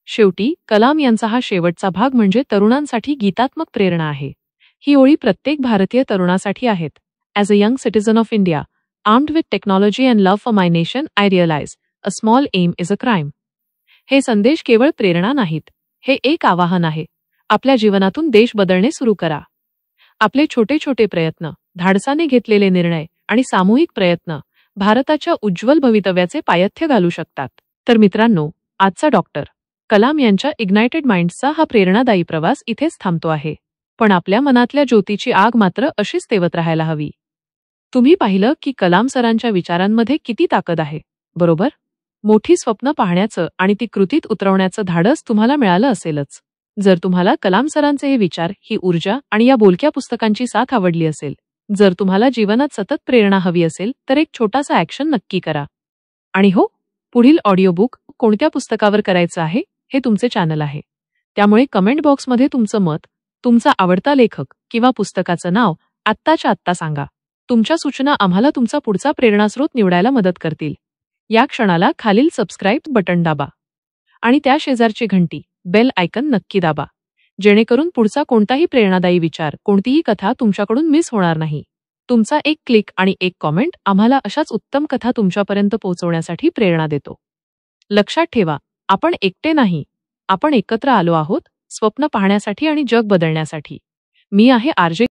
शेवटी कलाम यांचा हा शेवटचा भाग म्हणजे तरुणांसाठी गीतात्मक प्रेरणा आहे. ही ओळी प्रत्येक भारतीय तरुणासाठी आहेत. As a young citizen of India, armed with technology and love for my nation, I realize a small aim is a crime. हे संदेश केवळ प्रेरणा नाहीत, हे एक आवाहन आहे. आपल्या जीवनातून देश बदलणे सुरू करा. आपले छोटे छोटे प्रयत्न, धाडसाने घेतलेले निर्णय आणि सामूहिक प्रयत्न भारताच्या उज्ज्वल भवितव्याचे पायथ्य घालू शकतात. तर मित्रांनो, आजचा डॉक्टर कलाम यांच्या इग्नायटेड माइंड्सचा हा प्रेरणादायी प्रवास इथेच थांबतो आहे. पण आपल्या मनातल्या ज्योतीची आग मात्र अशीच तेवत राहायला हवी. तुम्ही पाहिलं की कलाम सरांच्या विचारांमध्ये किती ताकद आहे, बरोबर? मोठी स्वप्न पाहण्याचं आणि ती कृतीत उतरवण्याचं धाडस तुम्हाला मिळालं असेलच. जर तुम्हाला कलाम सरांचे हे विचार, ही ऊर्जा आणि या बोलक्या पुस्तकांची साथ आवडली असेल, जर तुम्हाला जीवनात सतत प्रेरणा हवी असेल, तर एक छोटासा ॲक्शन नक्की करा. आणि हो, पुढील ऑडिओ बुक कोणत्या पुस्तकावर करायचं आहे हे तुमचे चॅनल आहे. त्यामुळे कमेंट बॉक्समध्ये तुमचं मत, तुमचा आवडता लेखक किंवा पुस्तकाचं नाव आत्ताच्या आत्ता सांगा. तुमच्या सूचना आम्हाला तुमचा पुढचा प्रेरणास्रोत निवडायला मदत करतील. या क्षणाला खालील सबस्क्राईब बटन दाबा आणि त्या शेजारची घंटी बेल आयकन नक्की दाबा, जेणेकरून पुढचा कोणताही प्रेरणादायी विचार, कोणतीही कथा तुमच्याकडून मिस होणार नाही. तुमचा एक क्लिक आणि एक कॉमेंट आम्हाला अशाच उत्तम कथा तुमच्यापर्यंत पोहोचवण्यासाठी प्रेरणा देतो. लक्षात ठेवा, आपण एकटे नाही, आपण एकत्र आलो आहोत स्वप्न पाहण्यासाठी आणि जग बदलण्यासाठी. मी आहे आर.जे.